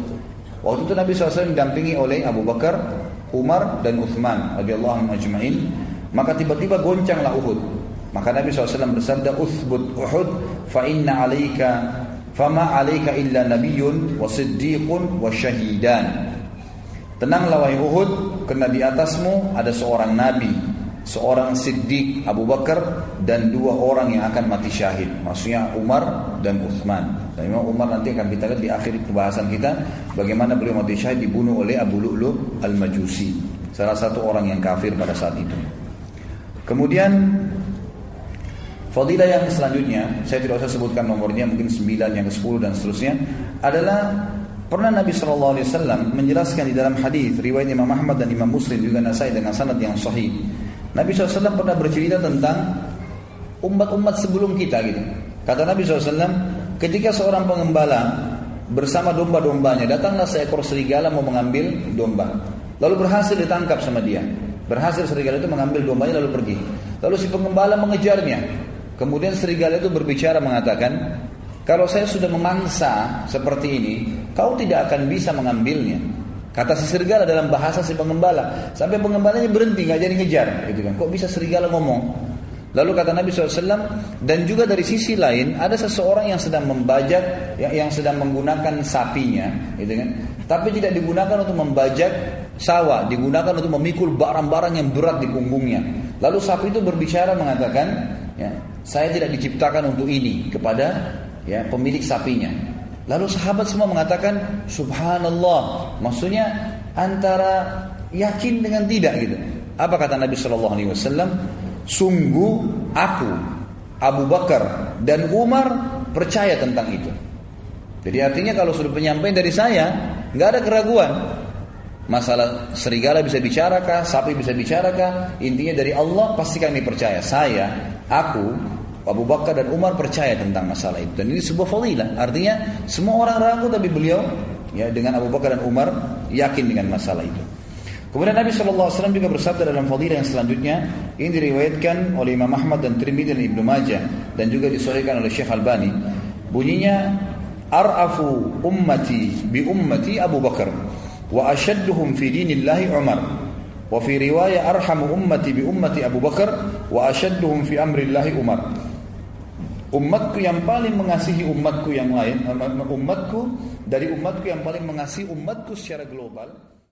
Waktu itu Nabi SAW didampingi oleh Abu Bakar, Umar dan Uthman radhiyallahu anhum ajma'in. Maka tiba-tiba goncanglah Uhud. Maka Nabi SAW bersabda, "Uthbut Uhud, fa inna alaika fama alaika illa nabiyyun wa siddiqun wa syahidan." Tenanglah wahai Uhud, karena di atasmu ada seorang nabi, seorang siddiq Abu Bakar dan 2 orang yang akan mati syahid. Maksudnya Umar dan Uthman. Dan memang Umar nanti akan kita lihat di akhir pembahasan kita bagaimana beliau mati syahid dibunuh oleh Abu Lu'lu' al-Majusi, salah satu orang yang kafir pada saat itu. Kemudian fadilah yang selanjutnya, saya tidak usah sebutkan nomornya, mungkin 9, yang ke-10 dan seterusnya, adalah pernah Nabi SAW menjelaskan di dalam hadis riwayat Imam Ahmad dan Imam Muslim juga Nasai dengan sanad yang sahih. Nabi SAW pernah bercerita tentang umat-umat sebelum kita gitu. Kata Nabi SAW, ketika seorang pengembala bersama domba-dombanya, datanglah seekor serigala mau mengambil domba, lalu berhasil ditangkap sama dia. Berhasil serigala itu mengambil dombanya lalu pergi. Lalu si pengembala mengejarnya. Kemudian serigala itu berbicara mengatakan, "Kalau saya sudah memangsa seperti ini, kau tidak akan bisa mengambilnya." Kata si serigala dalam bahasa si pengembala. Sampai pengembalanya berhenti, gak jadi ngejar gitu kan. Kok bisa serigala ngomong? Lalu kata Nabi SAW, dan juga dari sisi lain ada seseorang yang sedang membajak, yang sedang menggunakan sapinya gitu kan. Tapi tidak digunakan untuk membajak sawah, digunakan untuk memikul barang-barang yang berat di punggungnya. Lalu sapi itu berbicara mengatakan, ya, "Saya tidak diciptakan untuk ini," kepada ya pemilik sapinya. Lalu sahabat semua mengatakan, "Subhanallah." Maksudnya antara yakin dengan tidak gitu. Apa kata Nabi SAW? "Sungguh aku, Abu Bakar dan Umar percaya tentang itu." Jadi artinya kalau sudah penyampaian dari saya, nggak ada keraguan. Masalah serigala bisa bicarakah, sapi bisa bicarakah, intinya dari Allah pasti kami percaya. Saya, aku, Abu Bakar dan Umar percaya tentang masalah itu. Dan ini sebuah fadilah. Artinya semua orang ragu tapi beliau ya dengan Abu Bakar dan Umar yakin dengan masalah itu. Kemudian Nabi SAW juga bersabda dalam fadilah yang selanjutnya, ini diriwayatkan oleh Imam Ahmad dan Tirmidzi dan Ibnu Majah dan juga disahihkan oleh Syekh Albani. Bunyinya, "Ar'afu ummati bi ummati Abu Bakar wa ashadduhum fi dinillahi Umar." Wa fi riwayah, "Arhamu ummati bi ummati Abu Bakar wa ashadduhum fi amrillahi Umar." Umatku yang paling mengasihi umatku yang lain, umatku dari umatku yang paling mengasihi umatku secara global